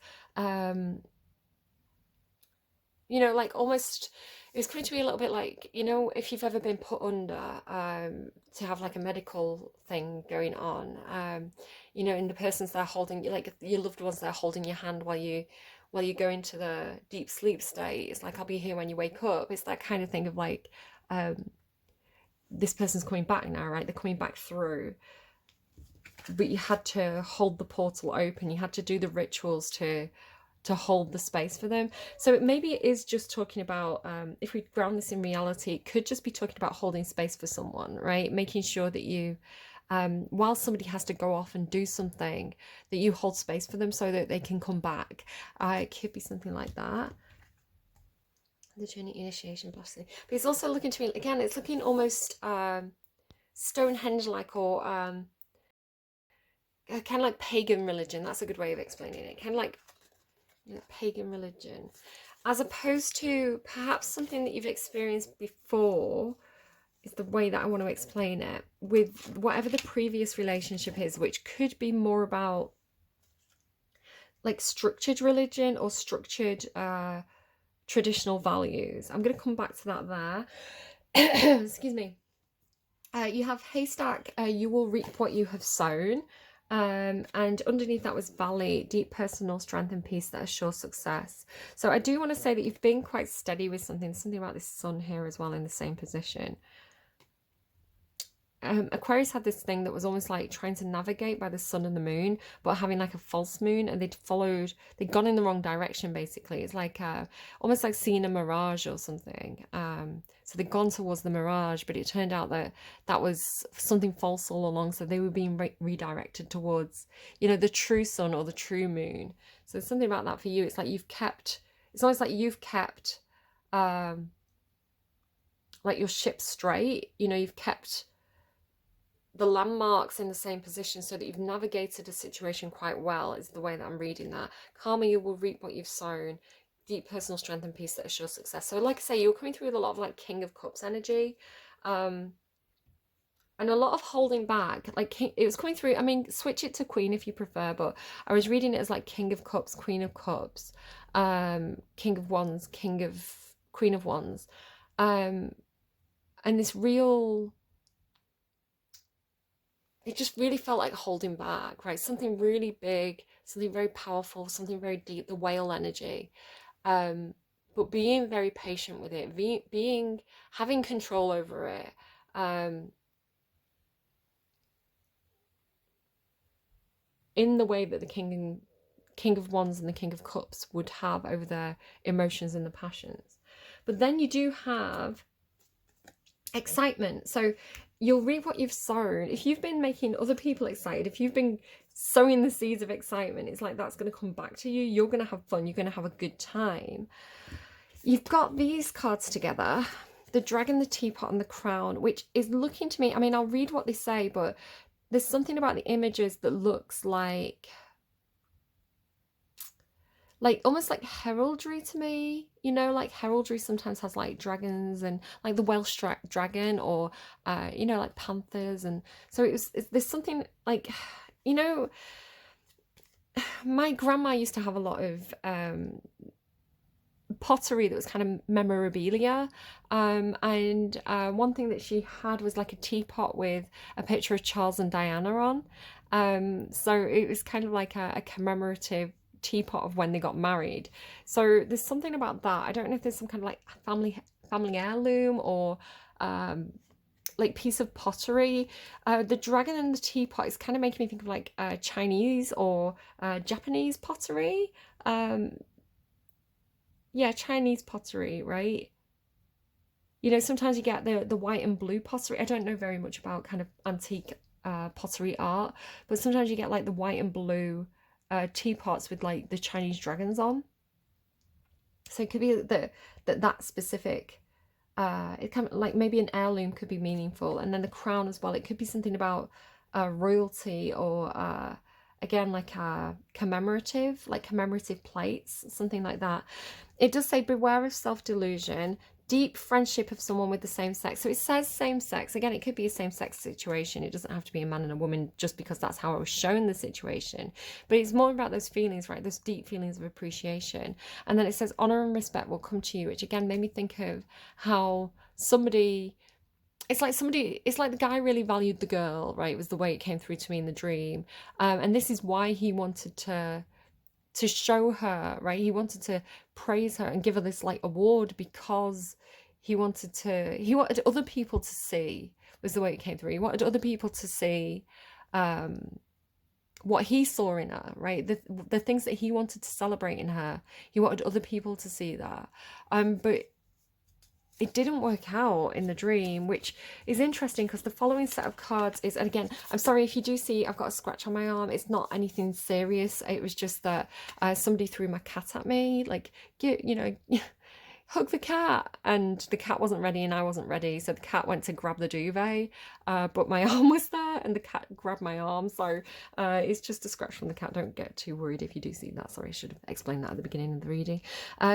You know, like almost, it was coming to me a little bit like, you know, if you've ever been put under to have like a medical thing going on, you know, and the person's there holding you, like your loved ones there holding your hand while you go into the deep sleep state. It's like, I'll be here when you wake up. It's that kind of thing of like, this person's coming back now, right? They're coming back through. But you had to hold the portal open. You had to do the rituals to hold the space for them. So maybe it is just talking about, if we ground this in reality, it could just be talking about holding space for someone, right? Making sure that you, while somebody has to go off and do something, that you hold space for them so that they can come back. It could be something like that. The journey initiation blessing. But it's also looking to me, again, it's looking almost Stonehenge-like, or kind of like pagan religion. That's a good way of explaining it. Kind of like, you know, pagan religion, as opposed to perhaps something that you've experienced before, is the way that I want to explain it, with whatever the previous relationship is, which could be more about like structured religion or structured traditional values. I'm going to come back to that there. Excuse me. You have haystack, you will reap what you have sown. And underneath that was valley, deep personal strength and peace that assure success. So I do want to say that you've been quite steady with something about this sun here as well in the same position. Aquarius had this thing that was almost like trying to navigate by the sun and the moon, but having like a false moon, and they'd gone in the wrong direction basically. It's like almost like seeing a mirage or something. So they'd gone towards the mirage, but it turned out that that was something false all along. So they were being redirected towards, you know, the true sun or the true moon. So there's something about that for you. It's like it's almost like you've kept like your ship straight. You know, you've kept the landmarks in the same position so that you've navigated a situation quite well, is the way that I'm reading that. Karma, you will reap what you've sown. Deep personal strength and peace that assure success. So like I say, you're coming through with a lot of like King of Cups energy, and a lot of holding back. Like it was coming through, I mean, switch it to Queen if you prefer, but I was reading it as like King of Cups, Queen of Cups, King of Wands, Queen of Wands, and this real, it just really felt like holding back, right? Something really big, something very powerful, something very deep, the whale energy. But being very patient with it, having control over it. In the way that the King of Wands and the King of Cups would have over their emotions and the passions. But then you do have excitement. So you'll reap what you've sown. If you've been making other people excited, if you've been sowing the seeds of excitement, it's like that's going to come back to you. You're going to have fun. You're going to have a good time. You've got these cards together, the Dragon, the Teapot, and the Crown, which is looking to me, I mean, I'll read what they say, but there's something about the images that looks like almost like heraldry to me, you know, like heraldry sometimes has like dragons and like the Welsh dragon, or you know, like panthers. And so there's something like, you know, my grandma used to have a lot of pottery that was kind of memorabilia, and one thing that she had was like a teapot with a picture of Charles and Diana on, so it was kind of like a commemorative teapot of when they got married. So there's something about that. I don't know if there's some kind of like family heirloom or like piece of pottery. The dragon and the teapot is kind of making me think of like Chinese or Japanese pottery. Yeah, Chinese pottery, right? You know, sometimes you get the white and blue pottery. I don't know very much about kind of antique pottery art, but sometimes you get like the white and blue teapots with like the Chinese dragons on. So it could be that specific it can like maybe an heirloom could be meaningful, and then the crown as well. It could be something about royalty, or again like commemorative plates, something like that. It does say beware of self-delusion, deep friendship of someone with the same sex. So it says same sex. Again, it could be a same sex situation. It doesn't have to be a man and a woman just because that's how I was shown the situation. But it's more about those feelings, right? Those deep feelings of appreciation. And then it says honor and respect will come to you, which again made me think of how somebody, it's like the guy really valued the girl, right? It was the way it came through to me in the dream. And this is why he wanted to show her, right? He wanted to praise her and give her this like award, because he wanted other people to see, was the way it came through. He wanted other people to see what he saw in her, right? The things that he wanted to celebrate in her. He wanted other people to see that. But it didn't work out in the dream, which is interesting because the following set of cards is, and again, I'm sorry if you do see I've got a scratch on my arm. It's not anything serious. It was just that somebody threw my cat at me, like, you know, hug the cat, and the cat wasn't ready and I wasn't ready, so the cat went to grab the duvet, but my arm was there and the cat grabbed my arm. So it's just a scratch from the cat. Don't get too worried if you do see that. Sorry, I should have explained that at the beginning of the reading.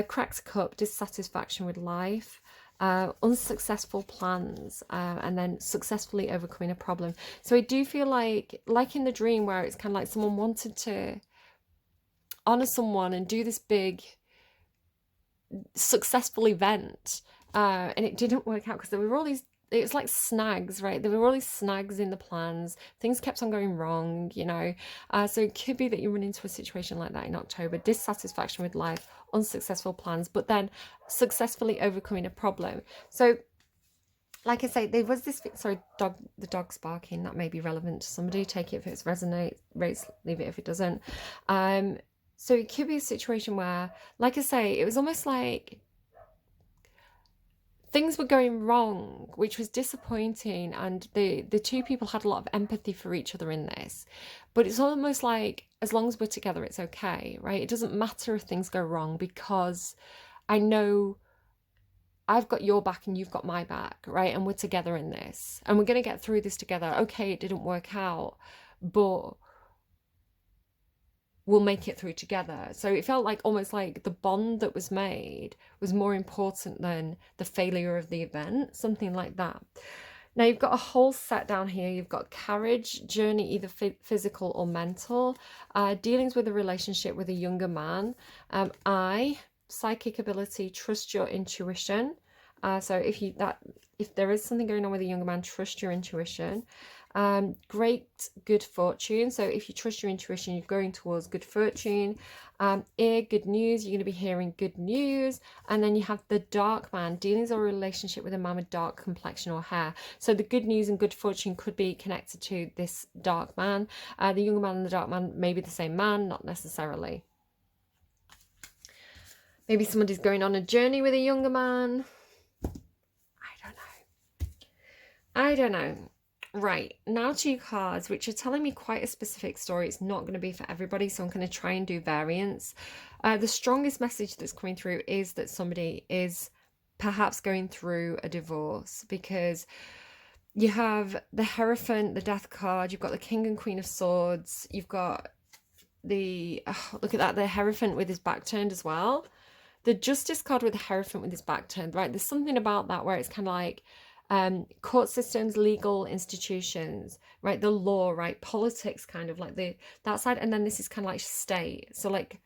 Cracked cup, dissatisfaction with life, unsuccessful plans, and then successfully overcoming a problem. So I do feel like in the dream where it's kind of like someone wanted to honor someone and do this big successful event, and it didn't work out because there were all these, it was like snags, right? There were all these snags in the plans. Things kept on going wrong, you know. So it could be that you run into a situation like that in October. Dissatisfaction with life, unsuccessful plans, but then successfully overcoming a problem. So like I say, there was this, sorry, the dog's barking. That may be relevant to somebody. Take it if it's resonates, leave it if it doesn't. So it could be a situation where, like I say, it was almost like things were going wrong, which was disappointing, and the two people had a lot of empathy for each other in this. But it's almost like, as long as we're together, it's okay, right? It doesn't matter if things go wrong, because I know I've got your back and you've got my back, right? And we're together in this, and we're going to get through this together. Okay, it didn't work out, but we'll make it through together. So it felt like almost like the bond that was made was more important than the failure of the event, something like that. Now you've got a whole set down here. You've got carriage, journey, either physical or mental, dealings with a relationship with a younger man, psychic ability, trust your intuition. So if there is something going on with a younger man, trust your intuition. Great good fortune. So if you trust your intuition, you're going towards good fortune. Ear, good news. You're going to be hearing good news. And then you have the dark man, dealings or relationship with a man with dark complexion or hair. So the good news and good fortune could be connected to this dark man. The younger man and the dark man may be the same man, not necessarily. Maybe somebody's going on a journey with a younger man. I don't know. Right, now 2 cards, which are telling me quite a specific story. It's not going to be for everybody, so I'm going to try and do variants. The strongest message that's coming through is that somebody is perhaps going through a divorce, because you have the Hierophant, the Death card, you've got the King and Queen of Swords, you've got the, look at that, the Hierophant with his back turned as well. The Justice card with the Hierophant with his back turned, right? There's something about that where it's kind of like, court systems, legal institutions, right? The law, right? Politics, kind of like that side. And then this is kind of like state. So like,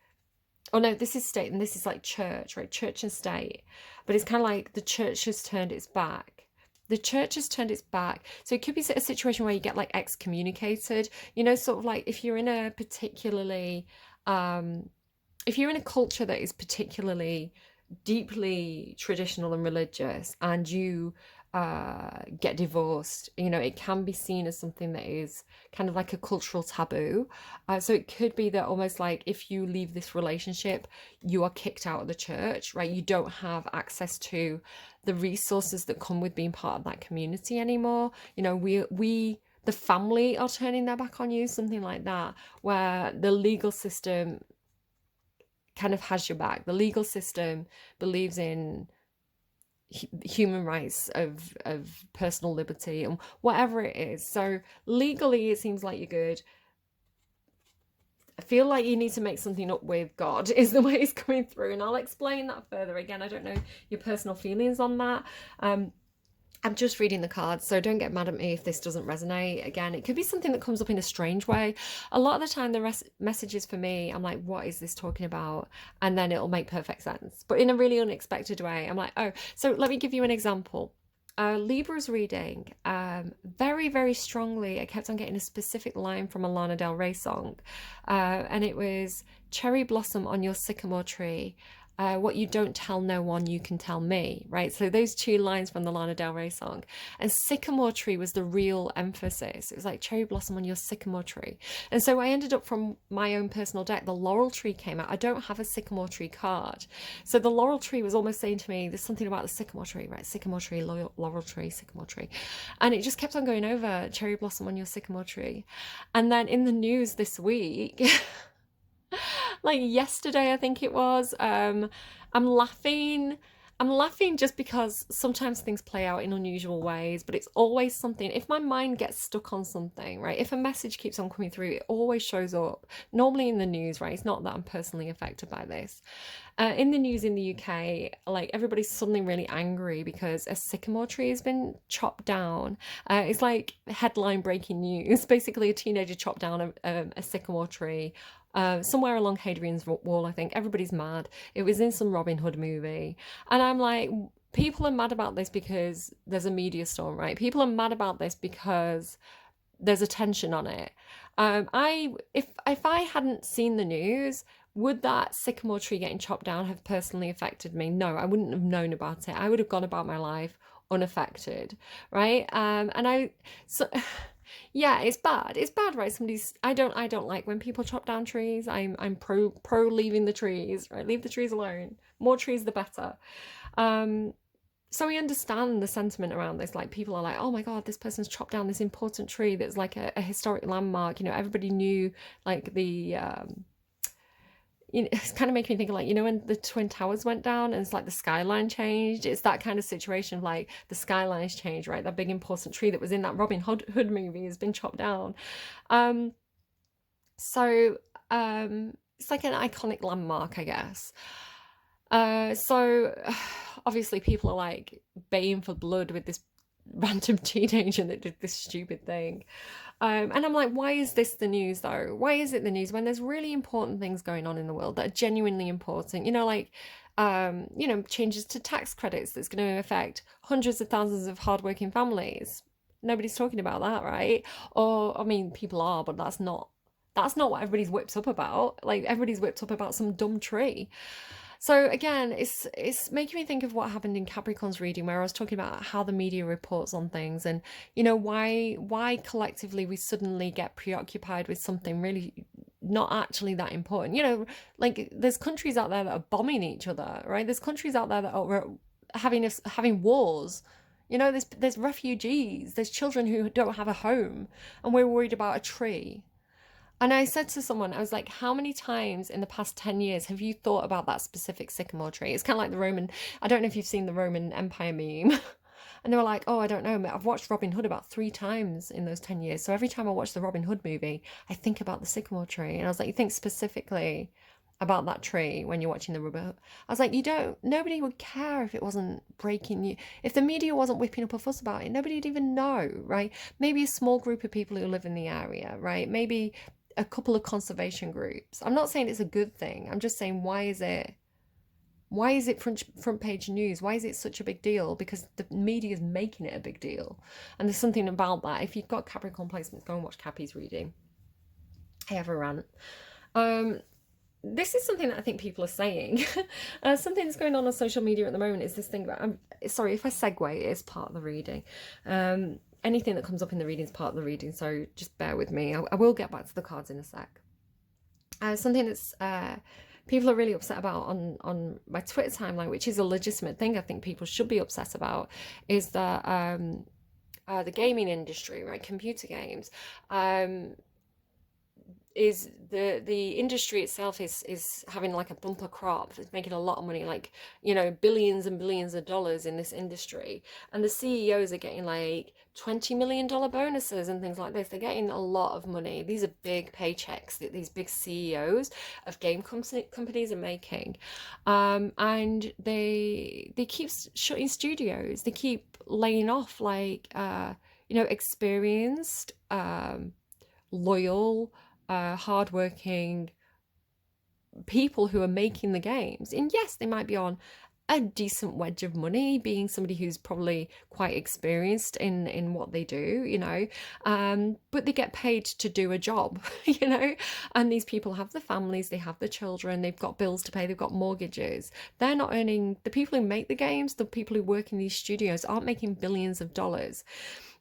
oh no, this is state and this is like church, right? Church and state. But it's kind of like the church has turned its back. The church has turned its back. So it could be a situation where you get like excommunicated, you know, sort of like if you're in a particularly, if you're in a culture that is particularly deeply traditional and religious, and you get divorced, you know, it can be seen as something that is kind of like a cultural taboo. So it could be that almost like if you leave this relationship, you are kicked out of the church, right? You don't have access to the resources that come with being part of that community anymore. You know, the family are turning their back on you, something like that, where the legal system kind of has your back. The legal system believes in human rights, of personal liberty, and whatever it is. So legally, it seems like you're good. I feel like you need to make something up with God is the way it's coming through, and I'll explain that further. Again, I don't know your personal feelings on that. I'm just reading the cards, so don't get mad at me if this doesn't resonate. Again, it could be something that comes up in a strange way. A lot of the time, the messages for me, I'm like, what is this talking about? And then it'll make perfect sense. But in a really unexpected way, I'm like, oh, so let me give you an example. Libra's reading, very, very strongly, I kept on getting a specific line from a Lana Del Rey song. And it was, cherry blossom on your sycamore tree. What you don't tell no one, you can tell me, right? So those two lines from the Lana Del Rey song. And sycamore tree was the real emphasis. It was like cherry blossom on your sycamore tree. And so I ended up, from my own personal deck, the laurel tree came out. I don't have a sycamore tree card. So the laurel tree was almost saying to me, there's something about the sycamore tree, right? Sycamore tree, laurel tree, sycamore tree. And it just kept on going over, cherry blossom on your sycamore tree. And then in the news this week, like yesterday, I think it was, I'm laughing. I'm laughing just because sometimes things play out in unusual ways, but it's always something. If my mind gets stuck on something, right? If a message keeps on coming through, it always shows up, normally in the news, right? It's not that I'm personally affected by this. In the news in the UK, like, everybody's suddenly really angry because a sycamore tree has been chopped down. It's like headline breaking news. Basically, a teenager chopped down a sycamore tree somewhere along Hadrian's Wall, I think. Everybody's mad. It was in some Robin Hood movie. And I'm like, people are mad about this because there's a media storm, right? People are mad about this because there's attention on it. If I hadn't seen the news, would that sycamore tree getting chopped down have personally affected me? No, I wouldn't have known about it. I would have gone about my life unaffected, right? So yeah, it's bad. It's bad, right? I don't like when people chop down trees. I'm pro leaving the trees, right? Leave the trees alone. More trees the better. So we understand the sentiment around this. Like, people are like, oh my God, this person's chopped down this important tree that's like a historic landmark. You know, everybody knew, like, it's kind of making me think of, like, when the Twin Towers went down and it's like the skyline changed. It's that kind of situation of, like, the skyline's changed, right? That big important tree that was in that Robin Hood movie has been chopped down. So it's like an iconic landmark, I guess. So obviously people are, like, baying for blood with this random teenager that did this stupid thing. And I'm like, why is this the news, though? Why is it the news when there's really important things going on in the world that are genuinely important? Like, changes to tax credits that's going to affect hundreds of thousands of hardworking families. Nobody's talking about that, right? Or, I mean, people are, but that's not what everybody's whipped up about. Like, everybody's whipped up about some dumb tree. So again, it's making me think of what happened in Capricorn's reading, where I was talking about how the media reports on things, and why collectively we suddenly get preoccupied with something really not actually that important. Like, there's countries out there that are bombing each other, right? There's countries out there that are having wars. There's refugees, there's children who don't have a home, and we're worried about a tree. And I said to someone, I was like, how many times in the past 10 years have you thought about that specific sycamore tree? It's kind of like I don't know if you've seen the Roman Empire meme. And they were like, oh, I don't know. I've watched Robin Hood about 3 times in those 10 years. So every time I watch the Robin Hood movie, I think about the sycamore tree. And I was like, you think specifically about that tree when you're watching the Robin Hood? I was like, nobody would care if it wasn't breaking you. If the media wasn't whipping up a fuss about it, nobody'd even know, right? Maybe a small group of people who live in the area, right? Maybe a couple of conservation groups. I'm not saying it's a good thing. I'm just saying, why is it front page news? Why is it such a big deal? Because the media is making it a big deal. And there's something about that. If you've got Capricorn placements, go and watch Cappy's reading. I have a rant. This is something that I think people are saying. Something that's going on social media at the moment is this thing about, sorry if I segue, it is part of the reading. Anything that comes up in the reading is part of the reading, so just bear with me. I will get back to the cards in a sec. Something that's people are really upset about on my Twitter timeline, which is a legitimate thing I think people should be upset about, is that the gaming industry, right, computer games, is the industry itself is having like a bumper crop. It's making a lot of money, like, you know, billions and billions of dollars in this industry, and the CEOs are getting like $20 million bonuses and things like this. They're getting a lot of money. These are big paychecks that these big CEOs of game companies are making, and they keep shutting studios. They keep laying off like you know, experienced, loyal, hardworking people who are making the games. And yes, they might be on a decent wedge of money, being somebody who's probably quite experienced in what they do, you know, but they get paid to do a job, you know, and these people have the families, they have the children, they've got bills to pay, they've got mortgages. They're not earning, the people who make the games, the people who work in these studios aren't making billions of dollars.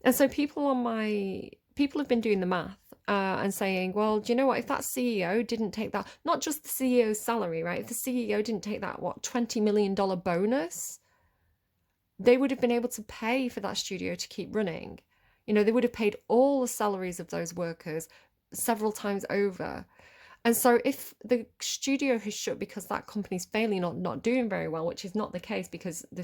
And so people have been doing the math, and saying, well, do you know what? If that CEO didn't take that, not just the CEO's salary, right? If the CEO didn't take that, what, $20 million bonus, they would have been able to pay for that studio to keep running. You know, they would have paid all the salaries of those workers several times over. And so if the studio has shut because that company's failing or not doing very well, which is not the case because the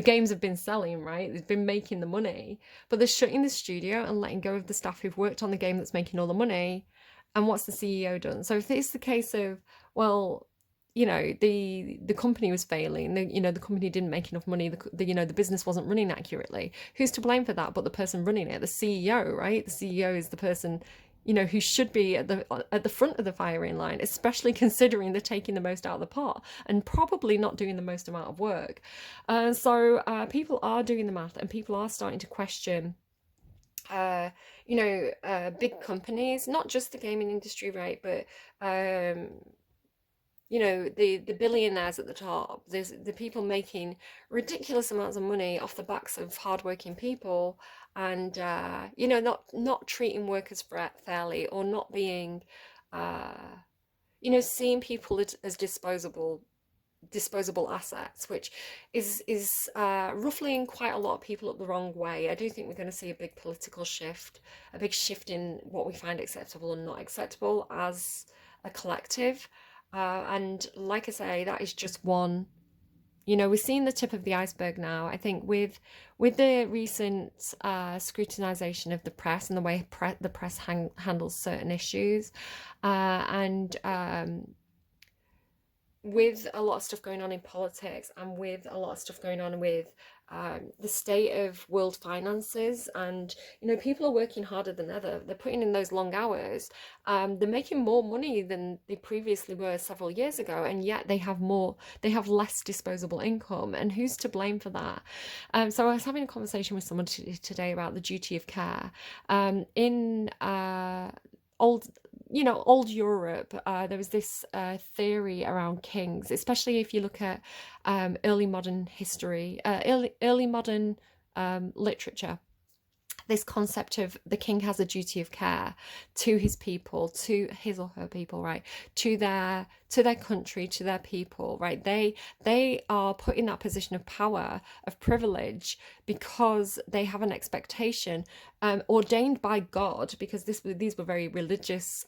games have been selling, right? They've been making the money, but they're shutting the studio and letting go of the staff who've worked on the game that's making all the money. And what's the CEO done? So if it's the case of, well, you know, the company was failing, you know, the company didn't make enough money, you know, the business wasn't running accurately, who's to blame for that but the person running it? The CEO, right? The CEO is the person, you know, who should be at the front of the firing line, especially considering they're taking the most out of the pot and probably not doing the most amount of work. So people are doing the math, and people are starting to question, you know, big companies, not just the gaming industry, right, but you know, the billionaires at the top. There's the people making ridiculous amounts of money off the backs of hardworking people, and you know, not treating workers fairly, or not being, uh, you know, seeing people as disposable assets, which is ruffling quite a lot of people up the wrong way. I do think we're going to see a big political shift, a big shift in what we find acceptable and not acceptable as a collective. And like I say, that is just one. You know, we're seeing the tip of the iceberg now. I think with the recent scrutinization of the press and the way the press handles certain issues, and with a lot of stuff going on in politics, and with a lot of stuff going on with the state of world finances, and you know, people are working harder than ever. They're putting in those long hours. They're making more money than they previously were several years ago, and yet they have less disposable income. And who's to blame for that? So I was having a conversation with someone today about the duty of care. In old old Europe, there was this theory around kings, especially if you look at early modern history, early modern literature. This concept of the king has a duty of care to his people, to his or her people, right? To their country, to their people, right? They are put in that position of power, of privilege, because they have an expectation ordained by God, because these were very religious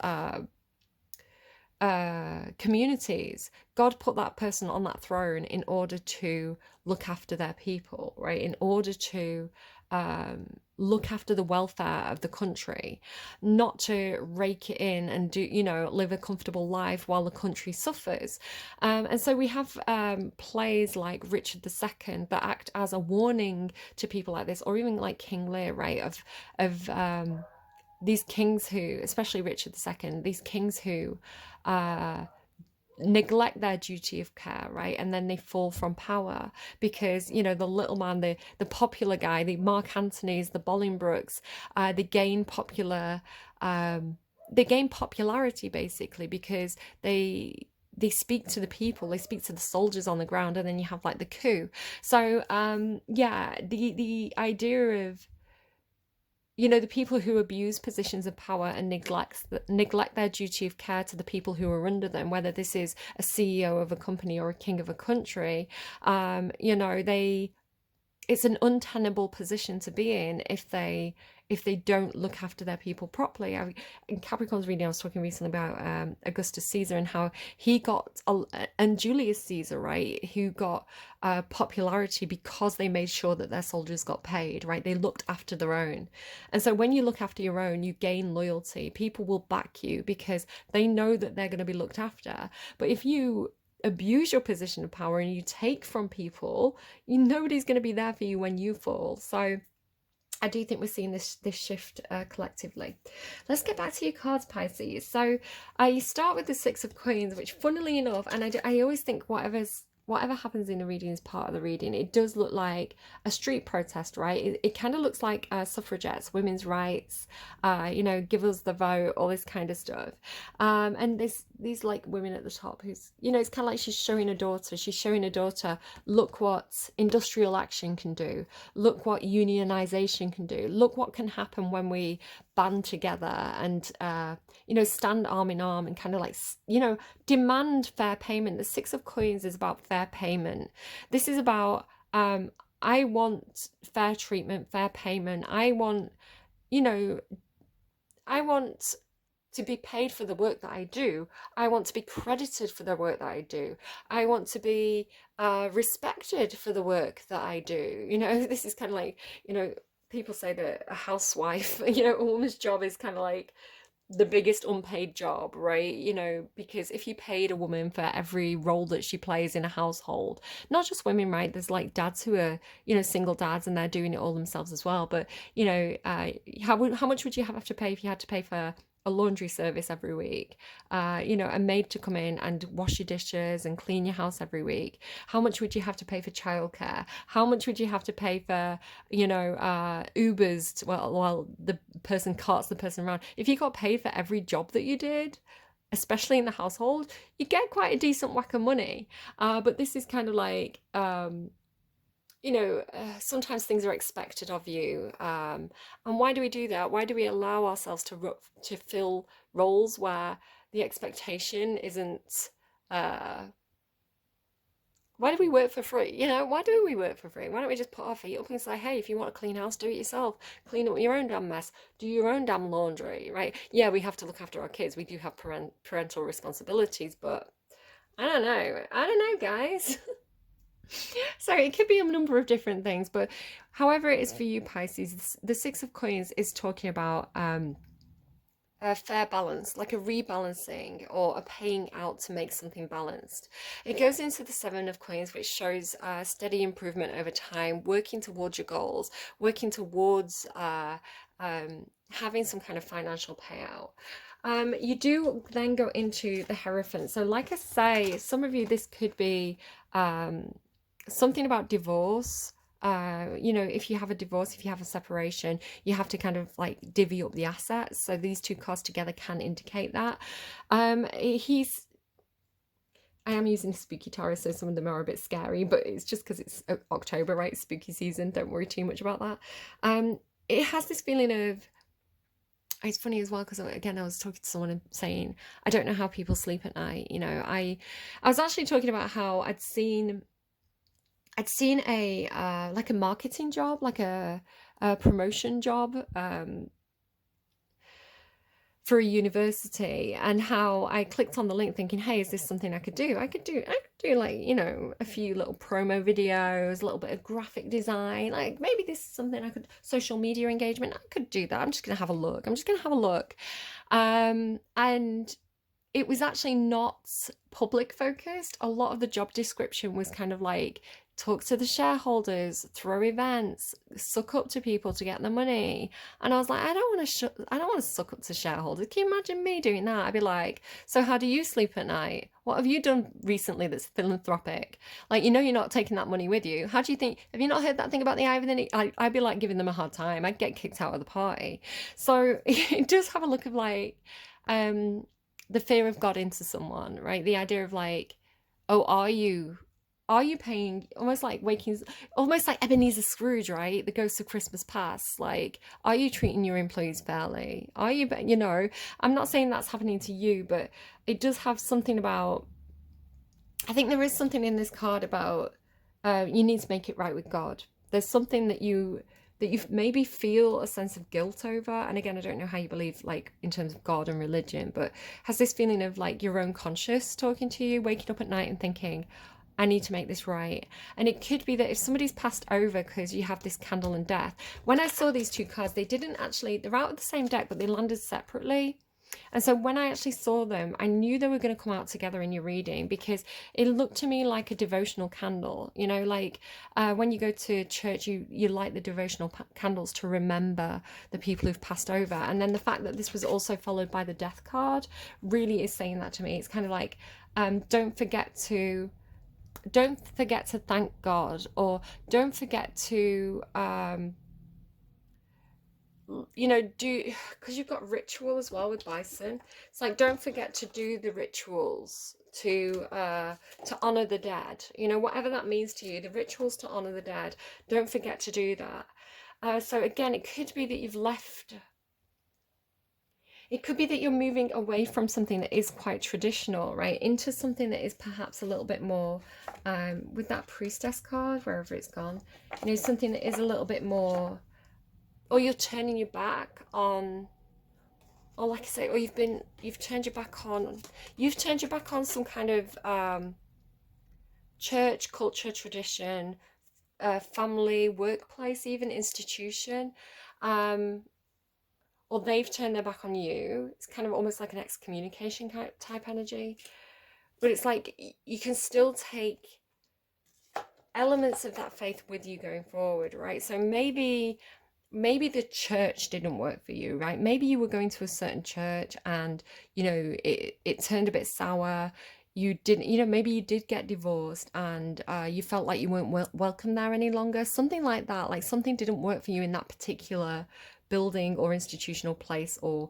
communities. God put that person on that throne in order to look after their people, right? In order to look after the welfare of the country, not to rake it in and do, you know, live a comfortable life while the country suffers. And so we have plays like Richard II that act as a warning to people like this, or even like King Lear, right? Of these kings who, especially Richard II, these kings who neglect their duty of care, right? And then they fall from power because, you know, the little man, the popular guy, the Mark Antonys, the Bolingbrookes, they gain popularity basically because they speak to the people, they speak to the soldiers on the ground, and then you have like the coup. So yeah, the idea of, you know, the people who abuse positions of power and neglect their duty of care to the people who are under them, whether this is a CEO of a company or a king of a country, you know, they it's an untenable position to be in if they don't look after their people properly. In Capricorn's reading, I was talking recently about Augustus Caesar and how he got, and Julius Caesar, right, who got popularity because they made sure that their soldiers got paid, right? They looked after their own. And so when you look after your own, you gain loyalty. People will back you because they know that they're going to be looked after. But if you abuse your position of power and you take from people, nobody's going to be there for you when you fall. So I do think we're seeing this shift collectively. Let's get back to your cards, Pisces. So you start with the Six of Coins, which, funnily enough, and I always think whatever happens in the reading is part of the reading. It does look like a street protest, right? It kind of looks like suffragettes, women's rights, give us the vote, all this kind of stuff. And these like women at the top who's, it's kind of like she's showing a daughter, look what industrial action can do. Look what unionization can do. Look what can happen when we band together and, stand arm in arm and kind of like, demand fair payment. The Six of Coins is about fair payment. This is about, I want fair treatment, fair payment. I want to be paid for the work that I do. I want to be credited for the work that I do. I want to be respected for the work that I do. This is kind of like, people say that a housewife, a woman's job is kind of like the biggest unpaid job, right? Because if you paid a woman for every role that she plays in a household, not just women, right? There's like dads who are, single dads and they're doing it all themselves as well. But, how much would you have to pay if you had to pay for a laundry service every week, a maid to come in and wash your dishes and clean your house every week? How much would you have to pay for childcare? How much would you have to pay for, Ubers while the person carts the person around? If you got paid for every job that you did, especially in the household, you get quite a decent whack of money. But this is kind of like, sometimes things are expected of you. And why do we do that? Why do we allow ourselves to fill roles where the expectation isn't, why do we work for free? Why do we work for free? Why don't we just put our feet up and say, hey, if you want a clean house, do it yourself. Clean up your own damn mess. Do your own damn laundry, right? Yeah, we have to look after our kids. We do have parental responsibilities, but I don't know, guys. So it could be a number of different things, but however it is for you, Pisces, the Six of Coins is talking about a fair balance, like a rebalancing or a paying out to make something balanced. It goes into the Seven of Coins, which shows steady improvement over time, working towards your goals, working towards having some kind of financial payout. You do then go into the Hierophant. So like I say, some of you, this could be something about divorce. If you have a divorce, if you have a separation, you have to kind of like divvy up the assets. So these two cards together can indicate that. I am using spooky tarot, so some of them are a bit scary, but it's just because it's October, right? Spooky season. Don't worry too much about that. It has this feeling of, it's funny as well, because again, I was talking to someone and saying, I don't know how people sleep at night. I was actually talking about how I'd seen a like a marketing job, like a promotion job for a university, and how I clicked on the link thinking, hey, is this something I could do? I could do like, a few little promo videos, a little bit of graphic design, like maybe this is something I could, social media engagement, I could do that. I'm just gonna have a look. And it was actually not public focused. A lot of the job description was kind of like, talk to the shareholders, throw events, suck up to people to get the money. And I was like, I don't want to suck up to shareholders. Can you imagine me doing that? I'd be like, so how do you sleep at night? What have you done recently that's philanthropic? Like, you're not taking that money with you. How do you think, have you not heard that thing about the eye of the needle? I'd be like giving them a hard time. I'd get kicked out of the party. So it does have a look of like, the fear of God into someone, right? The idea of like, oh, are you paying, almost like Ebenezer Scrooge, right? The ghost of Christmas past. Like, are you treating your employees fairly? Are you, I'm not saying that's happening to you, but it does have something about, I think there is something in this card about, you need to make it right with God. There's something that you maybe feel a sense of guilt over. And again, I don't know how you believe, like, in terms of God and religion, but has this feeling of like your own conscious talking to you, waking up at night and thinking, I need to make this right. And it could be that if somebody's passed over, because you have this candle and death. When I saw these two cards, they didn't actually, they're out of the same deck, but they landed separately. And so when I actually saw them, I knew they were going to come out together in your reading, because it looked to me like a devotional candle. You know, like when you go to church, you light the devotional candles to remember the people who've passed over. And then the fact that this was also followed by the death card really is saying that to me. It's kind of like, don't forget to thank God, or don't forget to do, because you've got ritual as well with bison. It's like, don't forget to do the rituals to honor the dead, whatever that means to you, the rituals to honor the dead. Don't forget to do that. So again, it could be that it could be that you're moving away from something that is quite traditional, right, into something that is perhaps a little bit more, with that priestess card, wherever it's gone, something that is a little bit more, or you're turning your back on, or like I say, or you've turned your back on some kind of church, culture, tradition, family, workplace, even institution, or they've turned their back on you. It's kind of almost like an excommunication type energy. But it's like you can still take elements of that faith with you going forward, right? So maybe the church didn't work for you, right? Maybe you were going to a certain church and, it turned a bit sour. You didn't, maybe you did get divorced and you felt like you weren't welcome there any longer. Something like that, like something didn't work for you in that particular building or institutional place or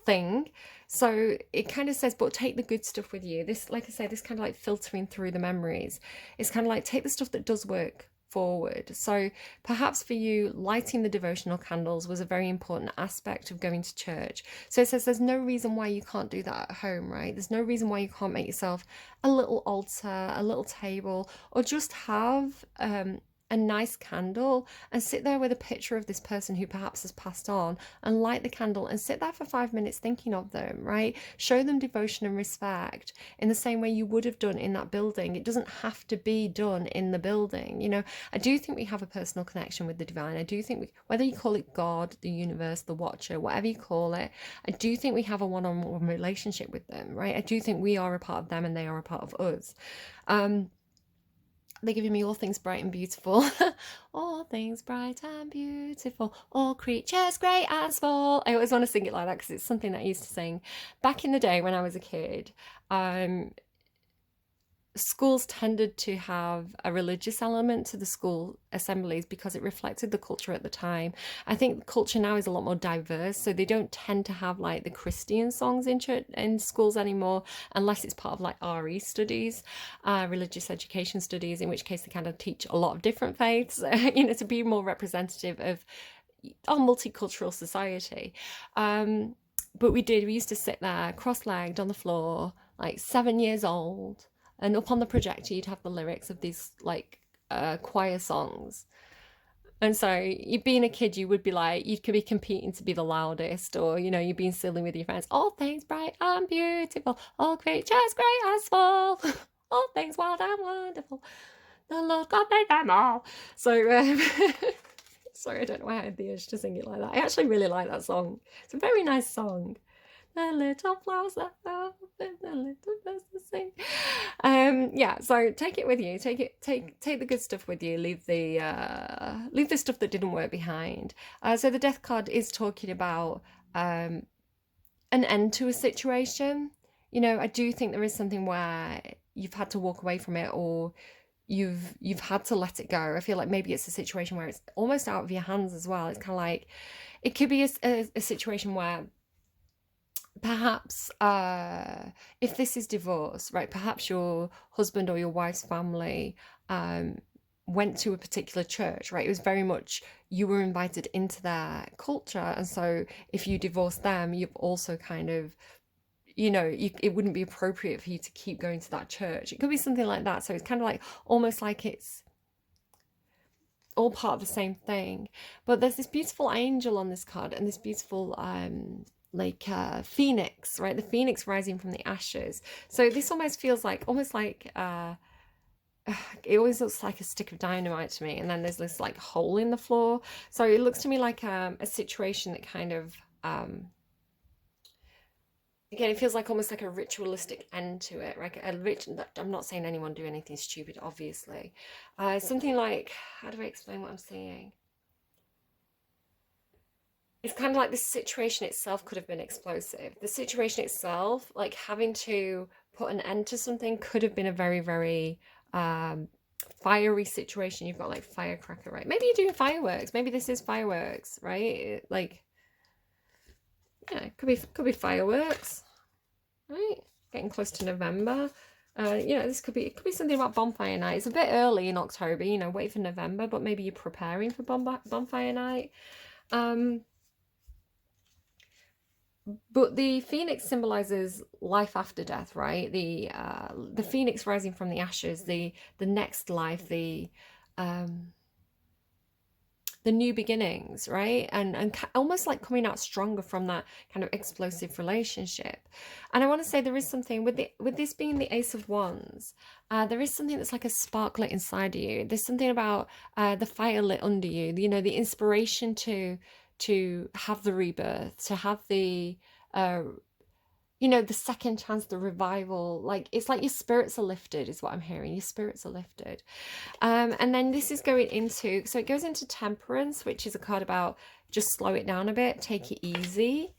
thing. So it kind of says, but take the good stuff with you. This, like I say, this kind of like filtering through the memories. It's kind of like, take the stuff that does work forward. So perhaps for you, lighting the devotional candles was a very important aspect of going to church. So it says there's no reason why you can't do that at home, right? There's no reason why you can't make yourself a little altar, a little table, or just have a nice candle and sit there with a picture of this person who perhaps has passed on, and light the candle and sit there for 5 minutes thinking of them, right? Show them devotion and respect in the same way you would have done in that building. It doesn't have to be done in the building. I do think we have a personal connection with the divine. I do think whether you call it God, the universe, the watcher, whatever you call it, I do think we have a one-on-one relationship with them, right? I do think we are a part of them and they are a part of us. They're giving me all things bright and beautiful. All things bright and beautiful, all creatures great and small. I always want to sing it like that because it's something that I used to sing back in the day when I was a kid. Schools tended to have a religious element to the school assemblies because it reflected the culture at the time. I think the culture now is a lot more diverse, so they don't tend to have like the Christian songs in schools anymore, unless it's part of like RE studies, religious education studies, in which case they kind of teach a lot of different faiths, to be more representative of our multicultural society. But we used to sit there cross-legged on the floor, like 7 years old, and up on the projector you'd have the lyrics of these like choir songs. And so you being a kid, you would be like, you could be competing to be the loudest, or you're being silly with your friends. All things bright and beautiful, all creatures great and small, all things wild and wonderful, the Lord God made them all. So sorry, I don't know why I had the urge to sing it like that. I actually really like that song. It's a very nice song. The little flowers that open, the little birds that sing. Yeah, so take it with you. Take the good stuff with you. Leave the stuff that didn't work behind. So the death card is talking about an end to a situation. I do think there is something where you've had to walk away from it, or you've had to let it go. I feel like maybe it's a situation where it's almost out of your hands as well. It's kind of like, it could be a situation where perhaps if this is divorce, right, perhaps your husband or your wife's family went to a particular church, right? It was very much, you were invited into their culture, and so if you divorce them, you've also kind of, it wouldn't be appropriate for you to keep going to that church. It could be something like that. So it's kind of like, almost like it's all part of the same thing. But there's this beautiful angel on this card, and this beautiful phoenix, right? The phoenix rising from the ashes. So this almost feels like it always looks like a stick of dynamite to me, and then there's this like hole in the floor. So it looks to me like a situation that kind of again, it feels like almost like a ritualistic end to it, like I'm not saying anyone do anything stupid, obviously. Something like, how do I explain what I'm seeing? It's kind of like the situation itself could have been explosive. The situation itself, like having to put an end to something, could have been a very, very fiery situation. You've got like firecracker, right? Maybe you're doing fireworks. Maybe this is fireworks, right? Like, yeah, it could be fireworks, right? Getting close to November. This it could be something about bonfire night. It's a bit early in October, wait for November, but maybe you're preparing for bonfire night. But the phoenix symbolizes life after death, right? The phoenix rising from the ashes, the next life, the new beginnings, right? And almost like coming out stronger from that kind of explosive relationship. And I want to say there is something with this being the Ace of Wands, there is something that's like a spark lit inside of you. There's something about the fire lit under you, the inspiration to have the rebirth, to have the the second chance, the revival. Like, it's like your spirits are lifted, is what I'm hearing. Your spirits are lifted. And then this is going into, so it goes into Temperance, which is a card about just slow it down a bit, take it easy.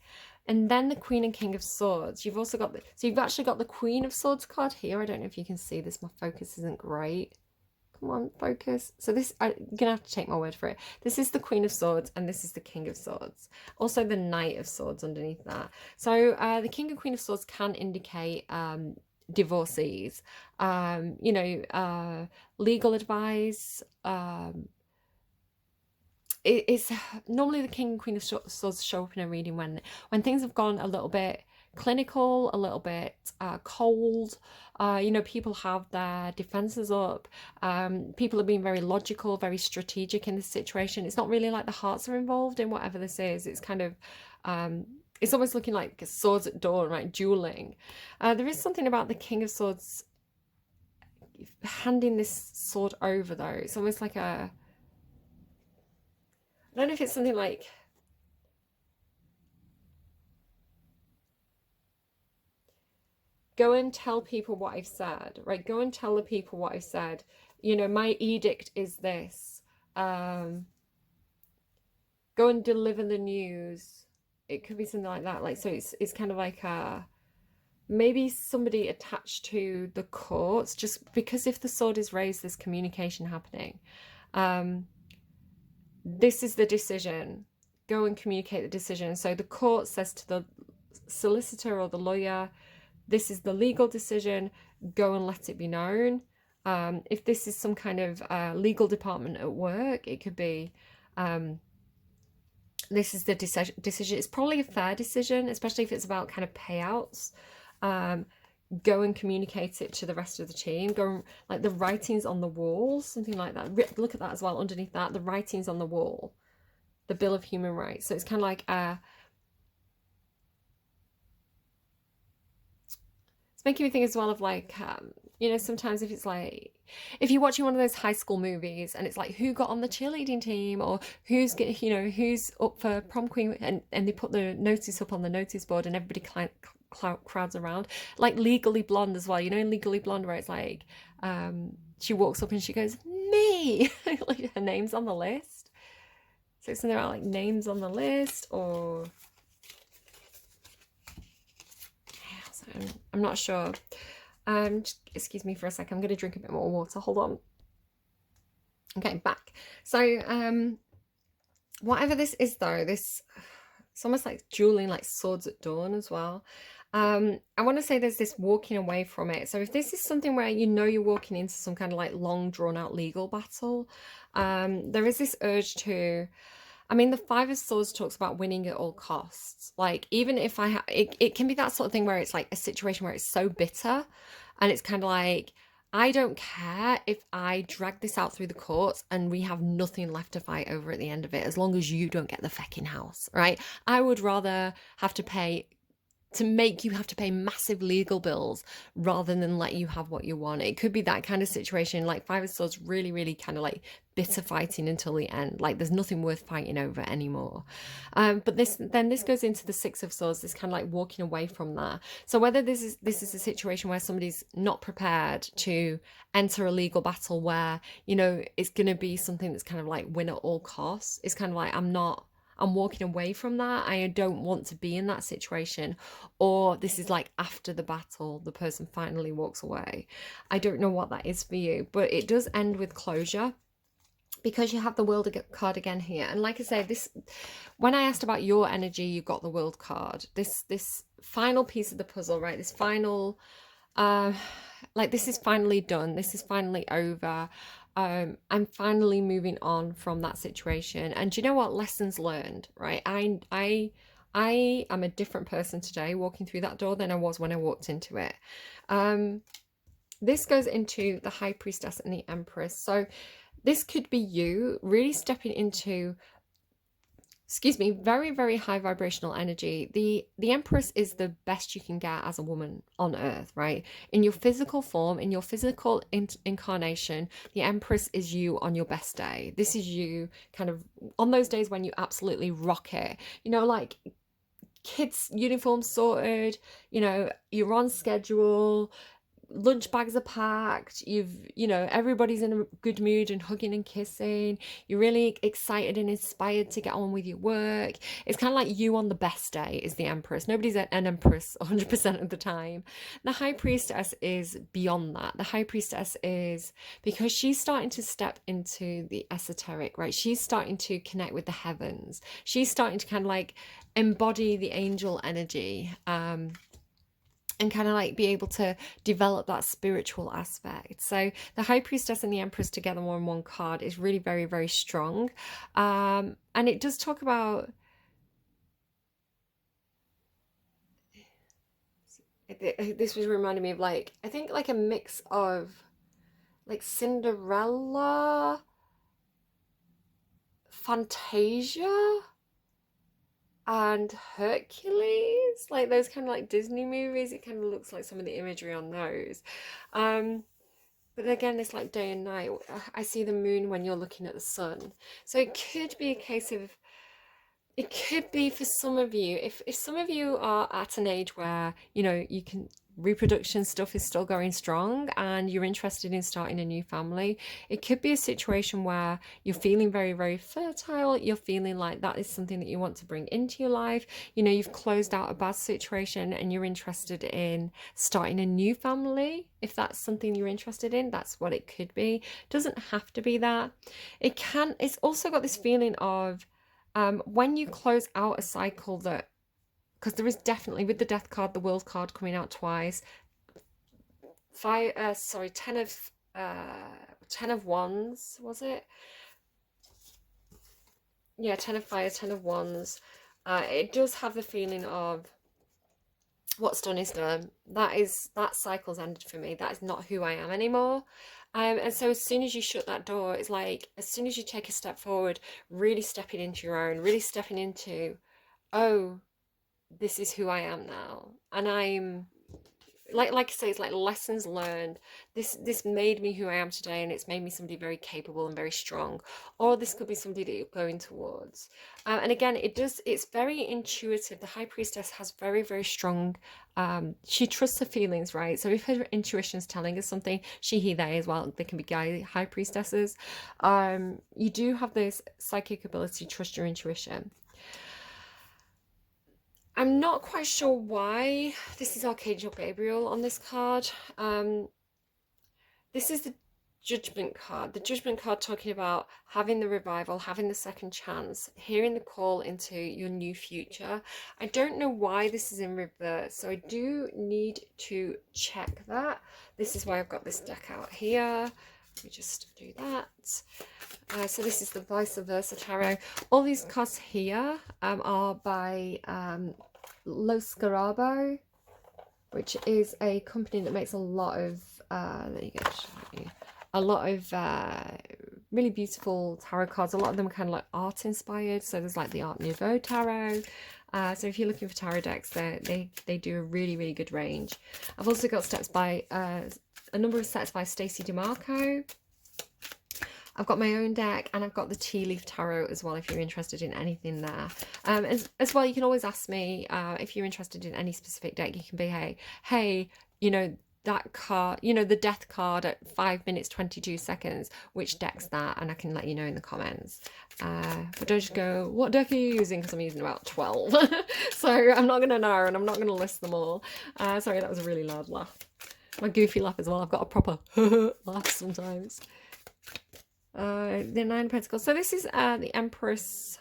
And then the Queen and King of Swords. You've also got so you've actually got the Queen of Swords card here. I don't know if you can see this. My focus isn't great. Come on, focus. So this, you're gonna have to take my word for it. This is the Queen of Swords, and this is the King of Swords. Also the Knight of Swords underneath that. So the King and Queen of Swords can indicate divorcees, legal advice. It's normally the King and Queen of Swords show up in a reading when things have gone a little bit clinical, a little bit cold. People have their defenses up. People are being very logical, very strategic in this situation. It's not really like the hearts are involved in whatever this is. It's kind of it's almost looking like swords at dawn, right? Dueling. There is something about the King of Swords handing this sword over, though. It's almost like I don't know if it's something like, go and tell people what I've said, right? Go and tell the people what I've said. My edict is this. Go and deliver the news. It could be something like that. Like, so it's kind of like maybe somebody attached to the courts, just because if the sword is raised, there's communication happening. This is the decision. Go and communicate the decision. So the court says to the solicitor or the lawyer, this is the legal decision, go and let it be known. If this is some kind of legal department at work, it could be, this is the decision. It's probably a fair decision, especially if it's about kind of payouts. Go and communicate it to the rest of the team. Go, like the writings on the wall, something like that. Look at that as well, underneath that, the writings on the wall, the Bill of Human Rights. So it's kind of like it's making me think as well of like sometimes if it's like, if you're watching one of those high school movies and it's like, who got on the cheerleading team, or who's up for prom queen, and they put the notice up on the notice board and everybody crowds around, like Legally Blonde as well, in Legally Blonde, where it's like she walks up and she goes, me. Like her name's on the list. So it's something about like names on the list, or I'm not sure. Just excuse me for a second. I'm going to drink a bit more water. Hold on. Okay, back. So whatever this is, though, it's almost like dueling, like swords at dawn as well. I want to say there's this walking away from it. So if this is something where you're walking into some kind of like long drawn out legal battle, there is this urge to, the Five of Swords talks about winning at all costs. Like, even if it can be that sort of thing where it's like a situation where it's so bitter and it's kind of like, I don't care if I drag this out through the courts and we have nothing left to fight over at the end of it, as long as you don't get the fecking house, right? I would rather have to pay to make you have to pay massive legal bills rather than let you have what you want. It could be that kind of situation. Like Five of Swords, really, really kind of like bitter fighting until the end. Like there's nothing worth fighting over anymore. But this goes into the Six of Swords. This kind of like walking away from that. So whether this is a situation where somebody's not prepared to enter a legal battle where, you know, it's going to be something that's kind of like win at all costs. It's kind of like I'm walking away from that. I don't want to be in that situation. Or this is like after the battle, the person finally walks away. I don't know what that is for you, but it does end with closure because you have the World card again here. And like I say, this, when I asked about your energy, you got the World card. This final piece of the puzzle, right? This final, like this is finally done. This is finally over. I'm finally moving on from that situation. And do you know what? Lessons learned, right? I am a different person today walking through that door than I was when I walked into it. This goes into the High Priestess and the Empress. So this could be you really stepping into, excuse me, very, very high vibrational energy. The Empress is the best you can get as a woman on earth, right? In your physical form, in your physical incarnation, the Empress is you on your best day. This is you kind of on those days when you absolutely rock it. You know, like kids' uniforms sorted, you know, you're on schedule, lunch bags are packed, you know, everybody's in a good mood and hugging and kissing, you're really excited and inspired to get on with your work. It's kind of like you on the best day is the Empress. Nobody's an Empress 100% of the time. The High Priestess is beyond that. The High Priestess is, because she's starting to step into the esoteric, right? She's starting to connect with the heavens. She's starting to kind of like embody the angel energy, and kind of like be able to develop that spiritual aspect. So the High Priestess and the Empress together on one card is really very, very strong. And it does talk about, this was reminding me of like, I think like a mix of like Cinderella, Fantasia, and Hercules, like those kind of like Disney movies. It kind of looks like some of the imagery on those. But again, it's like day and night. I see the moon when you're looking at the sun. So it could be a case of, it could be for some of you, if some of you are at an age where, you know, you can, reproduction stuff is still going strong and you're interested in starting a new family, it could be a situation where you're feeling very, very fertile. You're feeling like that is something that you want to bring into your life. You know, you've closed out a bad situation and you're interested in starting a new family. If that's something you're interested in, that's what it could be. It doesn't have to be that. It's also got this feeling of, when you close out a cycle that, because there is definitely, with the Death card, the World card coming out twice, ten of Wands, was it? Yeah, Ten of Fire, Ten of Wands. It does have the feeling of what's done is done. That cycle's ended for me. That is not who I am anymore. And so as soon as you shut that door, it's like, as soon as you take a step forward, really stepping into your own, really stepping into, oh, this is who I am now. And I'm like I say, it's like lessons learned. This made me who I am today, and it's made me somebody very capable and very strong. Or this could be somebody that you're going towards. And again, it's very intuitive. The High Priestess has very, very strong, she trusts her feelings, right? So if her intuition's telling us something, she, he, they as well, they can be guy High Priestesses. You do have this psychic ability to trust your intuition. I'm not quite sure why this is Archangel Gabriel on this card. This is the Judgment card. The Judgment card talking about having the revival, having the second chance, hearing the call into your new future. I don't know why this is in reverse, so I do need to check that. This is why I've got this deck out here. Let me just do that. So this is the Vice Versa Tarot. All these cards here are by Lo Scarabo, which is a company that makes a lot of there you go, show you. A lot of really beautiful tarot cards. A lot of them are kind of like art inspired. So there's like the Art Nouveau tarot. So if you're looking for tarot decks, they do a really, really good range. I've also got steps by a number of sets by Stacey DeMarco. I've got my own deck, and I've got the Tea Leaf Tarot as well, if you're interested in anything there. As well, you can always ask me if you're interested in any specific deck. You can be, hey, you know, that card, you know, the death card at 5 minutes 22 seconds, which deck's that? And I can let you know in the comments. But don't just go, what deck are you using? Because I'm using about 12. So I'm not going to know, and I'm not going to list them all. Sorry, that was a really loud laugh. My goofy laugh as well. I've got a proper laugh sometimes. The Nine of Pentacles. So this is the Empress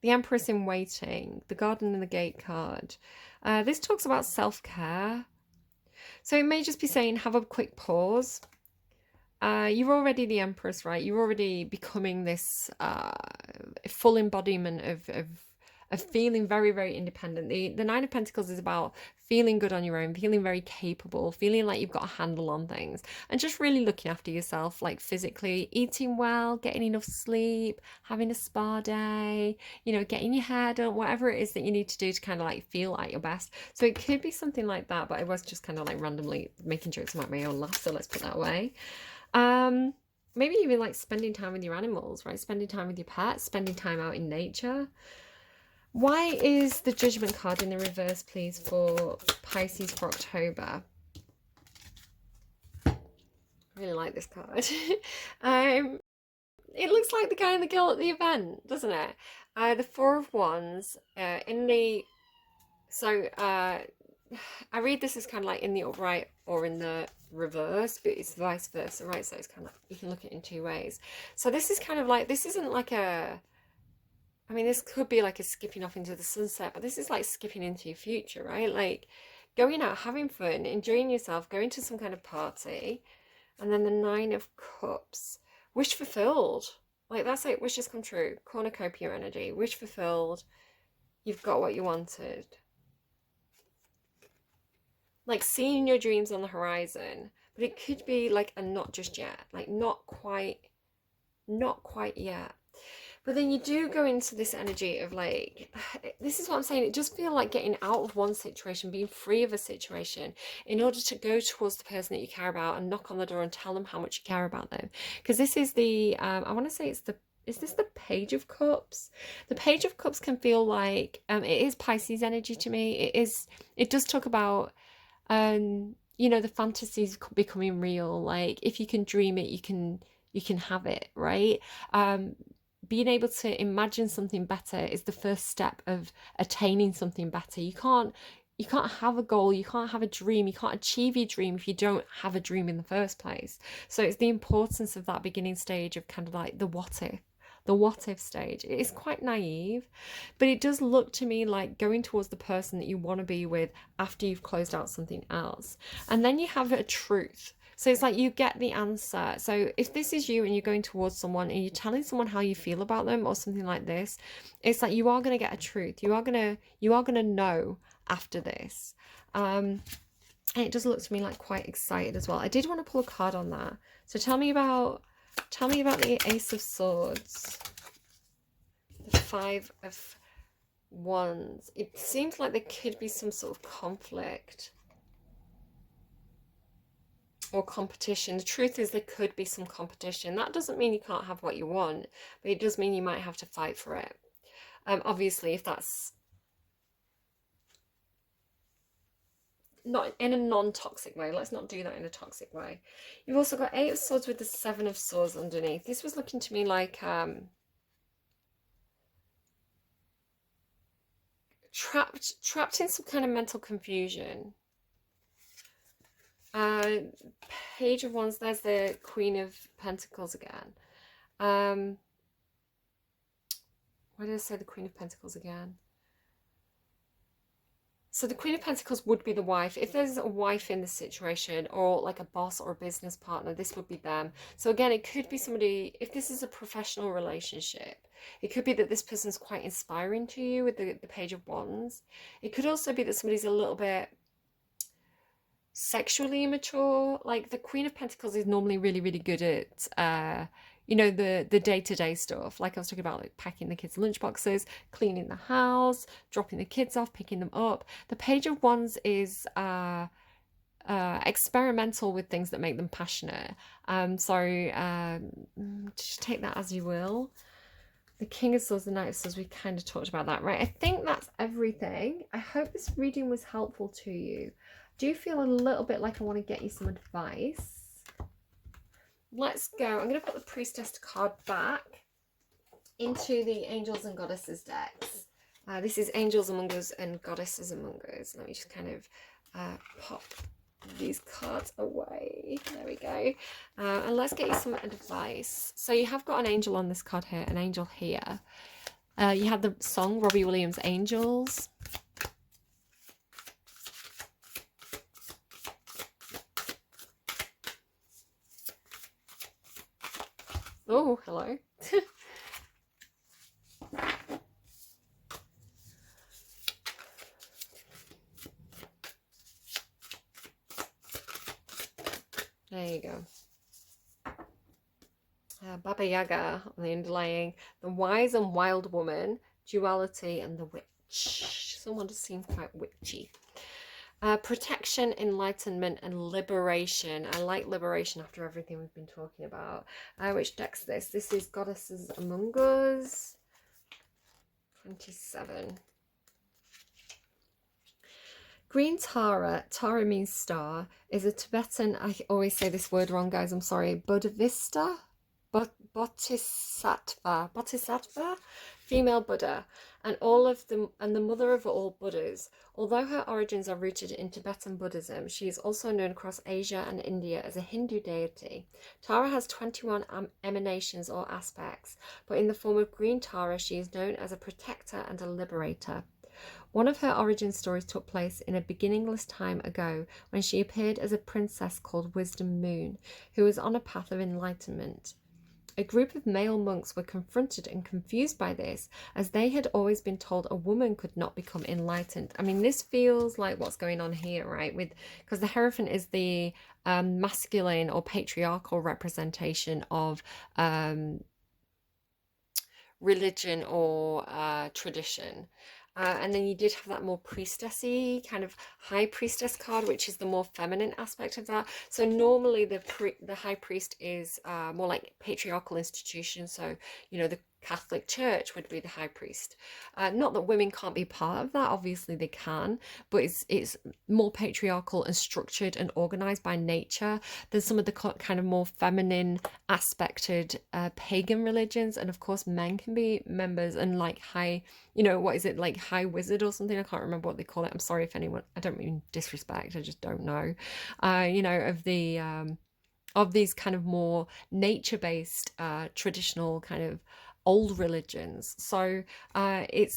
in Waiting, the Garden and the Gate card. This talks about self-care. So it may just be saying, have a quick pause. You're already the Empress, right? You're already becoming this full embodiment of feeling very, very independent. The Nine of Pentacles is about feeling good on your own, feeling very capable, feeling like you've got a handle on things, and just really looking after yourself, like physically, eating well, getting enough sleep, having a spa day, you know, getting your hair done, whatever it is that you need to do to kind of like feel at your best. So it could be something like that, but I was just kind of like randomly making jokes about my own laugh, so let's put that away. Maybe even like spending time with your animals, right? Spending time with your pets, spending time out in nature. Why is the Judgment card in the reverse, please, for Pisces for October? I really like this card. It looks like the guy and the girl at the event, doesn't it? The Four of Wands in the... So I read this as kind of like in the upright or in the reverse, but it's vice versa, right? So it's kind of like, you can look at it in two ways. So this is kind of like, this isn't like a... I mean, this could be like a skipping off into the sunset, but this is like skipping into your future, right? Like going out, having fun, enjoying yourself, going to some kind of party. And then the Nine of Cups, wish fulfilled. Like that's like wishes come true. Cornucopia energy, wish fulfilled. You've got what you wanted. Like seeing your dreams on the horizon, but it could be like a not just yet, like not quite yet. But then you do go into this energy of like, this is what I'm saying, it just feels like getting out of one situation, being free of a situation in order to go towards the person that you care about and knock on the door and tell them how much you care about them. Because this is the, I want to say it's the, is this the Page of Cups? The Page of Cups can feel like, it is Pisces energy to me. It does talk about, you know, the fantasies becoming real. Like if you can dream it, you can have it, right? Being able to imagine something better is the first step of attaining something better. You can't have a goal, you can't have a dream, you can't achieve your dream if you don't have a dream in the first place. So it's the importance of that beginning stage of kind of like the what if stage. It is quite naive, but it does look to me like going towards the person that you want to be with after you've closed out something else. And then you have a truth. So it's like you get the answer. So if this is you and you're going towards someone and you're telling someone how you feel about them or something like this, it's like you are going to get a truth. You are going to know after this. And it does look to me like quite excited as well. I did want to pull a card on that. So tell me about the Ace of Swords. The Five of Wands. It seems like there could be some sort of conflict or competition. The truth is there could be some competition. That doesn't mean you can't have what you want, but it does mean you might have to fight for it. Obviously, if that's not in a non-toxic way, let's not do that in a toxic way. You've also got Eight of Swords with the Seven of Swords underneath. This was looking to me like trapped in some kind of mental confusion. Page of Wands, there's the Queen of Pentacles again. Why did I say the Queen of Pentacles again? So the Queen of Pentacles would be the wife. If there's a wife in this situation, or like a boss or a business partner, this would be them. So again, it could be somebody, if this is a professional relationship, it could be that this person's quite inspiring to you with the Page of Wands. It could also be that somebody's a little bit sexually immature. Like the Queen of Pentacles is normally really, really good at you know, the day-to-day stuff. Like I was talking about, like packing the kids' lunchboxes, cleaning the house, dropping the kids off, picking them up. The Page of Wands is experimental with things that make them passionate. Just take that as you will. The King of Swords, the Knight of Swords, we kind of talked about that, right? I think that's everything. I hope this reading was helpful to you. Do you feel a little bit like I want to get you some advice? Let's go. I'm going to put the Priestess card back into the Angels and Goddesses decks. This is Angels Among Us and Goddesses Among Us. Let me just kind of pop these cards away. There we go. And let's get you some advice. So you have got an angel on this card here, an angel here. You have the song Robbie Williams' Angels. Oh, hello. There you go. Baba Yaga on the underlying, the wise and wild woman, duality, and the witch. Someone just seems quite witchy. Protection, enlightenment, and liberation. I like liberation after everything we've been talking about. Which deck's this? This is Goddesses Among Us. 27. Green Tara, Tara means star, is a Tibetan, I always say this word wrong, guys, I'm sorry, Bodhisattva, Bodhisattva, female Buddha, and the mother of all Buddhas. Although her origins are rooted in Tibetan Buddhism, she is also known across Asia and India as a Hindu deity. Tara has 21 emanations or aspects, but in the form of Green Tara, she is known as a protector and a liberator. One of her origin stories took place in a beginningless time ago when she appeared as a princess called Wisdom Moon, who was on a path of enlightenment. A group of male monks were confronted and confused by this, as they had always been told a woman could not become enlightened. I mean, this feels like what's going on here, right? Because the Hierophant is the masculine or patriarchal representation of religion or tradition. And then you did have that more priestessy kind of high priestess card, which is the more feminine aspect of that. So normally the high priest is more like patriarchal institution. So, you know, the Catholic Church would be the high priest. Not that women can't be part of that, obviously they can, but it's more patriarchal and structured and organized by nature than some of the kind of more feminine aspected pagan religions. And of course men can be members and like high, you know, what is it, like high wizard or something? I can't remember what they call it. I'm sorry if anyone, I don't mean disrespect, I just don't know. You know, of these kind of more nature-based traditional kind of old religions. So I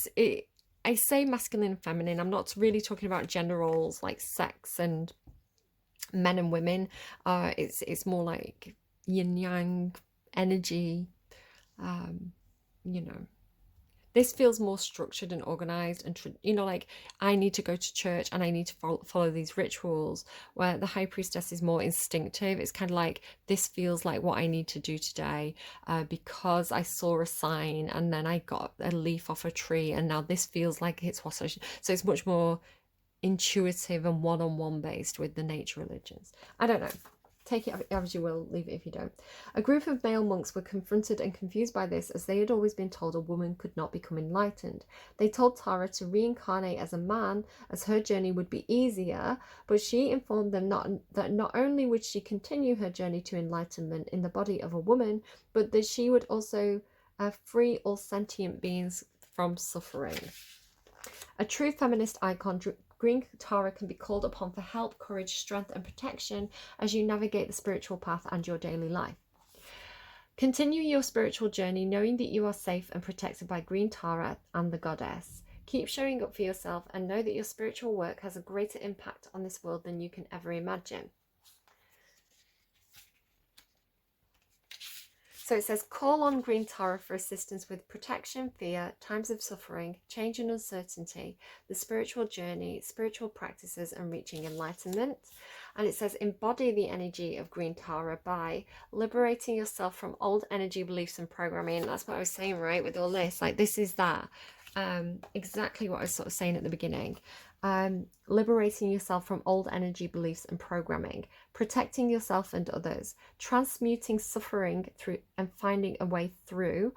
say masculine and feminine. I'm not really talking about gender roles like sex and men and women. It's more like yin yang energy. You know, this feels more structured and organized, and you know, like I need to go to church and I need to follow these rituals, where the high priestess is more instinctive. It's kind of like, this feels like what I need to do today because I saw a sign and then I got a leaf off a tree, and now this feels like it's what I should. So it's much more intuitive and one-on-one based with the nature religions. I don't know. Take it as you will, leave it if you don't. A group of male monks were confronted and confused by this, as they had always been told a woman could not become enlightened. They told Tara to reincarnate as a man, as her journey would be easier, but she informed them that not only would she continue her journey to enlightenment in the body of a woman, but that she would also free all sentient beings from suffering. A true feminist icon, Green Tara can be called upon for help, courage, strength, and protection as you navigate the spiritual path and your daily life. Continue your spiritual journey knowing that you are safe and protected by Green Tara and the goddess. Keep showing up for yourself and know that your spiritual work has a greater impact on this world than you can ever imagine. So it says, call on Green Tara for assistance with protection, fear, times of suffering, change and uncertainty, the spiritual journey, spiritual practices, and reaching enlightenment. And it says, embody the energy of green Tara by liberating yourself from old energy beliefs and programming. That's what I was saying, right, with all this. Like, this is that. Exactly what I was sort of saying at the beginning. Liberating yourself from old energy beliefs and programming, protecting yourself and others, transmuting suffering through and finding a way through,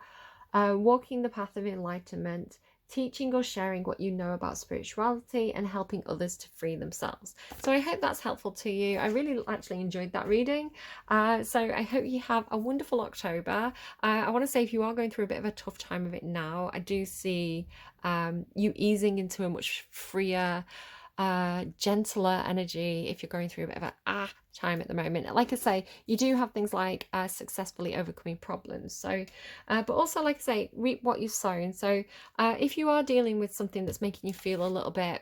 walking the path of enlightenment, teaching or sharing what you know about spirituality, and helping others to free themselves. So I hope that's helpful to you. I really actually enjoyed that reading. So I hope you have a wonderful October. I want to say, if you are going through a bit of a tough time of it now, I do see you easing into a much freer, gentler energy if you're going through a bit of a time at the moment. Like I say, you do have things like successfully overcoming problems. So, but also, like I say, reap what you've sown. So if you are dealing with something that's making you feel a little bit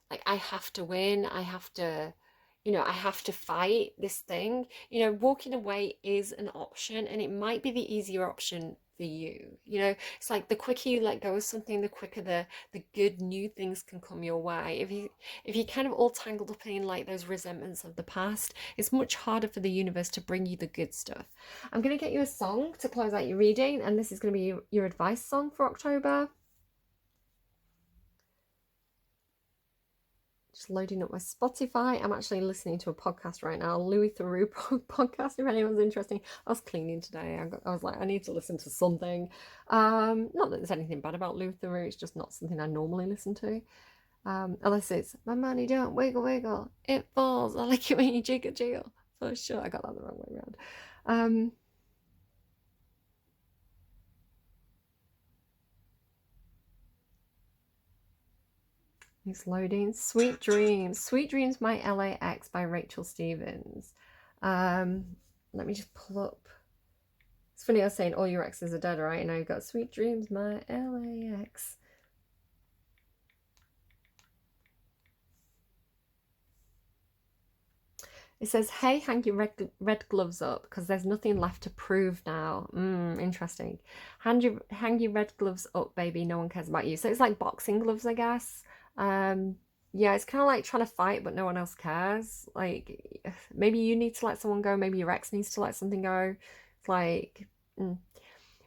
like, I have to win, I have to, I have to fight this thing, walking away is an option, and it might be the easier option for you. It's like, the quicker you let go of something, the quicker the good new things can come your way. If you're kind of all tangled up in like those resentments of the past, it's much harder for the universe to bring you the good stuff. I'm going to get you a song to close out your reading, and this is going to be your advice song for October. Just loading up my Spotify. I'm actually listening to a podcast right now, Louis Theroux podcast, if anyone's interested. I was cleaning today. I was like, I need to listen to something. Not that there's anything bad about Louis Theroux, it's just not something I normally listen to. Unless it's, my money don't wiggle wiggle, it falls. I like it when you jiggle jiggle. For sure, I got that the wrong way around. It's loading. Sweet Dreams, My LAX by Rachel Stevens. Let me just pull up. It's funny I was saying all your exes are dead, right? And now you've got Sweet Dreams, My LAX. It says, hey, hang your red gloves up because there's nothing left to prove now. Interesting. Hang your red gloves up, baby. No one cares about you. So it's like boxing gloves, I guess. Yeah, it's kind of like trying to fight, but no one else cares. Like, maybe you need to let someone go. Maybe your ex needs to let something go. It's like,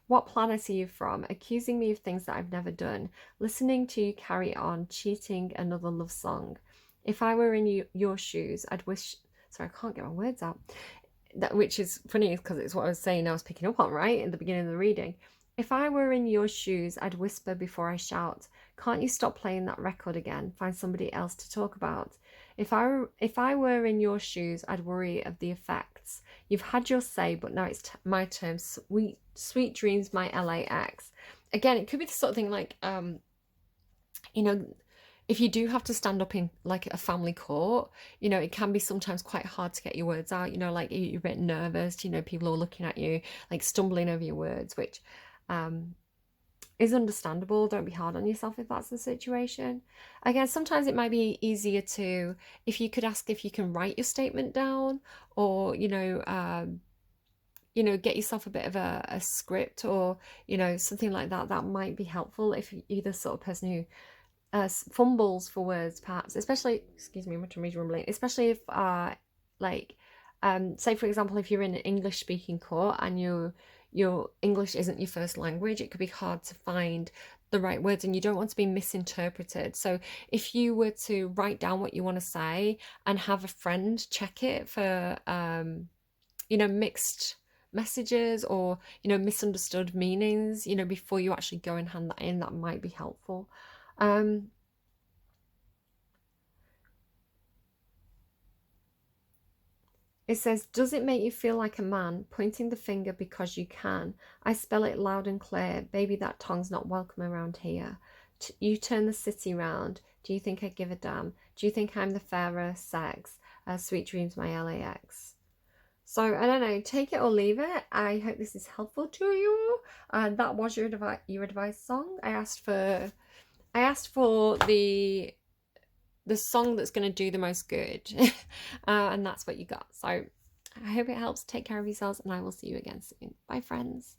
what planet are you from? Accusing me of things that I've never done. Listening to you carry on. Cheating, another love song. If I were in your shoes, I'd wish... Sorry, I can't get my words out. Which is funny because it's what I was saying I was picking up on, right? In the beginning of the reading. If I were in your shoes, I'd whisper before I shout. Can't you stop playing that record again? Find somebody else to talk about. If I were in your shoes, I'd worry of the effects. You've had your say, but now it's my turn. Sweet dreams, my LAX. Again, it could be the sort of thing like, if you do have to stand up in like a family court, it can be sometimes quite hard to get your words out, like you're a bit nervous, people are looking at you, like stumbling over your words, which is understandable. Don't be hard on yourself if that's the situation. Again, sometimes it might be easier to, if you could ask if you can write your statement down, or, get yourself a bit of a script, or, something like that. That might be helpful if you're the sort of person who fumbles for words, perhaps, especially, excuse me, my tummy's rumbling, especially if say for example, if you're in an English speaking court and your English isn't your first language, it could be hard to find the right words, and you don't want to be misinterpreted. So if you were to write down what you want to say and have a friend check it for mixed messages, or misunderstood meanings, before you actually go and hand that in, that might be helpful. It says, does it make you feel like a man, pointing the finger because you can? I spell it loud and clear. Baby, that tongue's not welcome around here. You turn the city round. Do you think I give a damn? Do you think I'm the fairer sex? Sweet dreams, my LAX. So I don't know, take it or leave it. I hope this is helpful to you. That was your advice song. I asked for the song that's going to do the most good. And that's what you got. So I hope it helps. Take care of yourselves, and I will see you again soon. Bye, friends.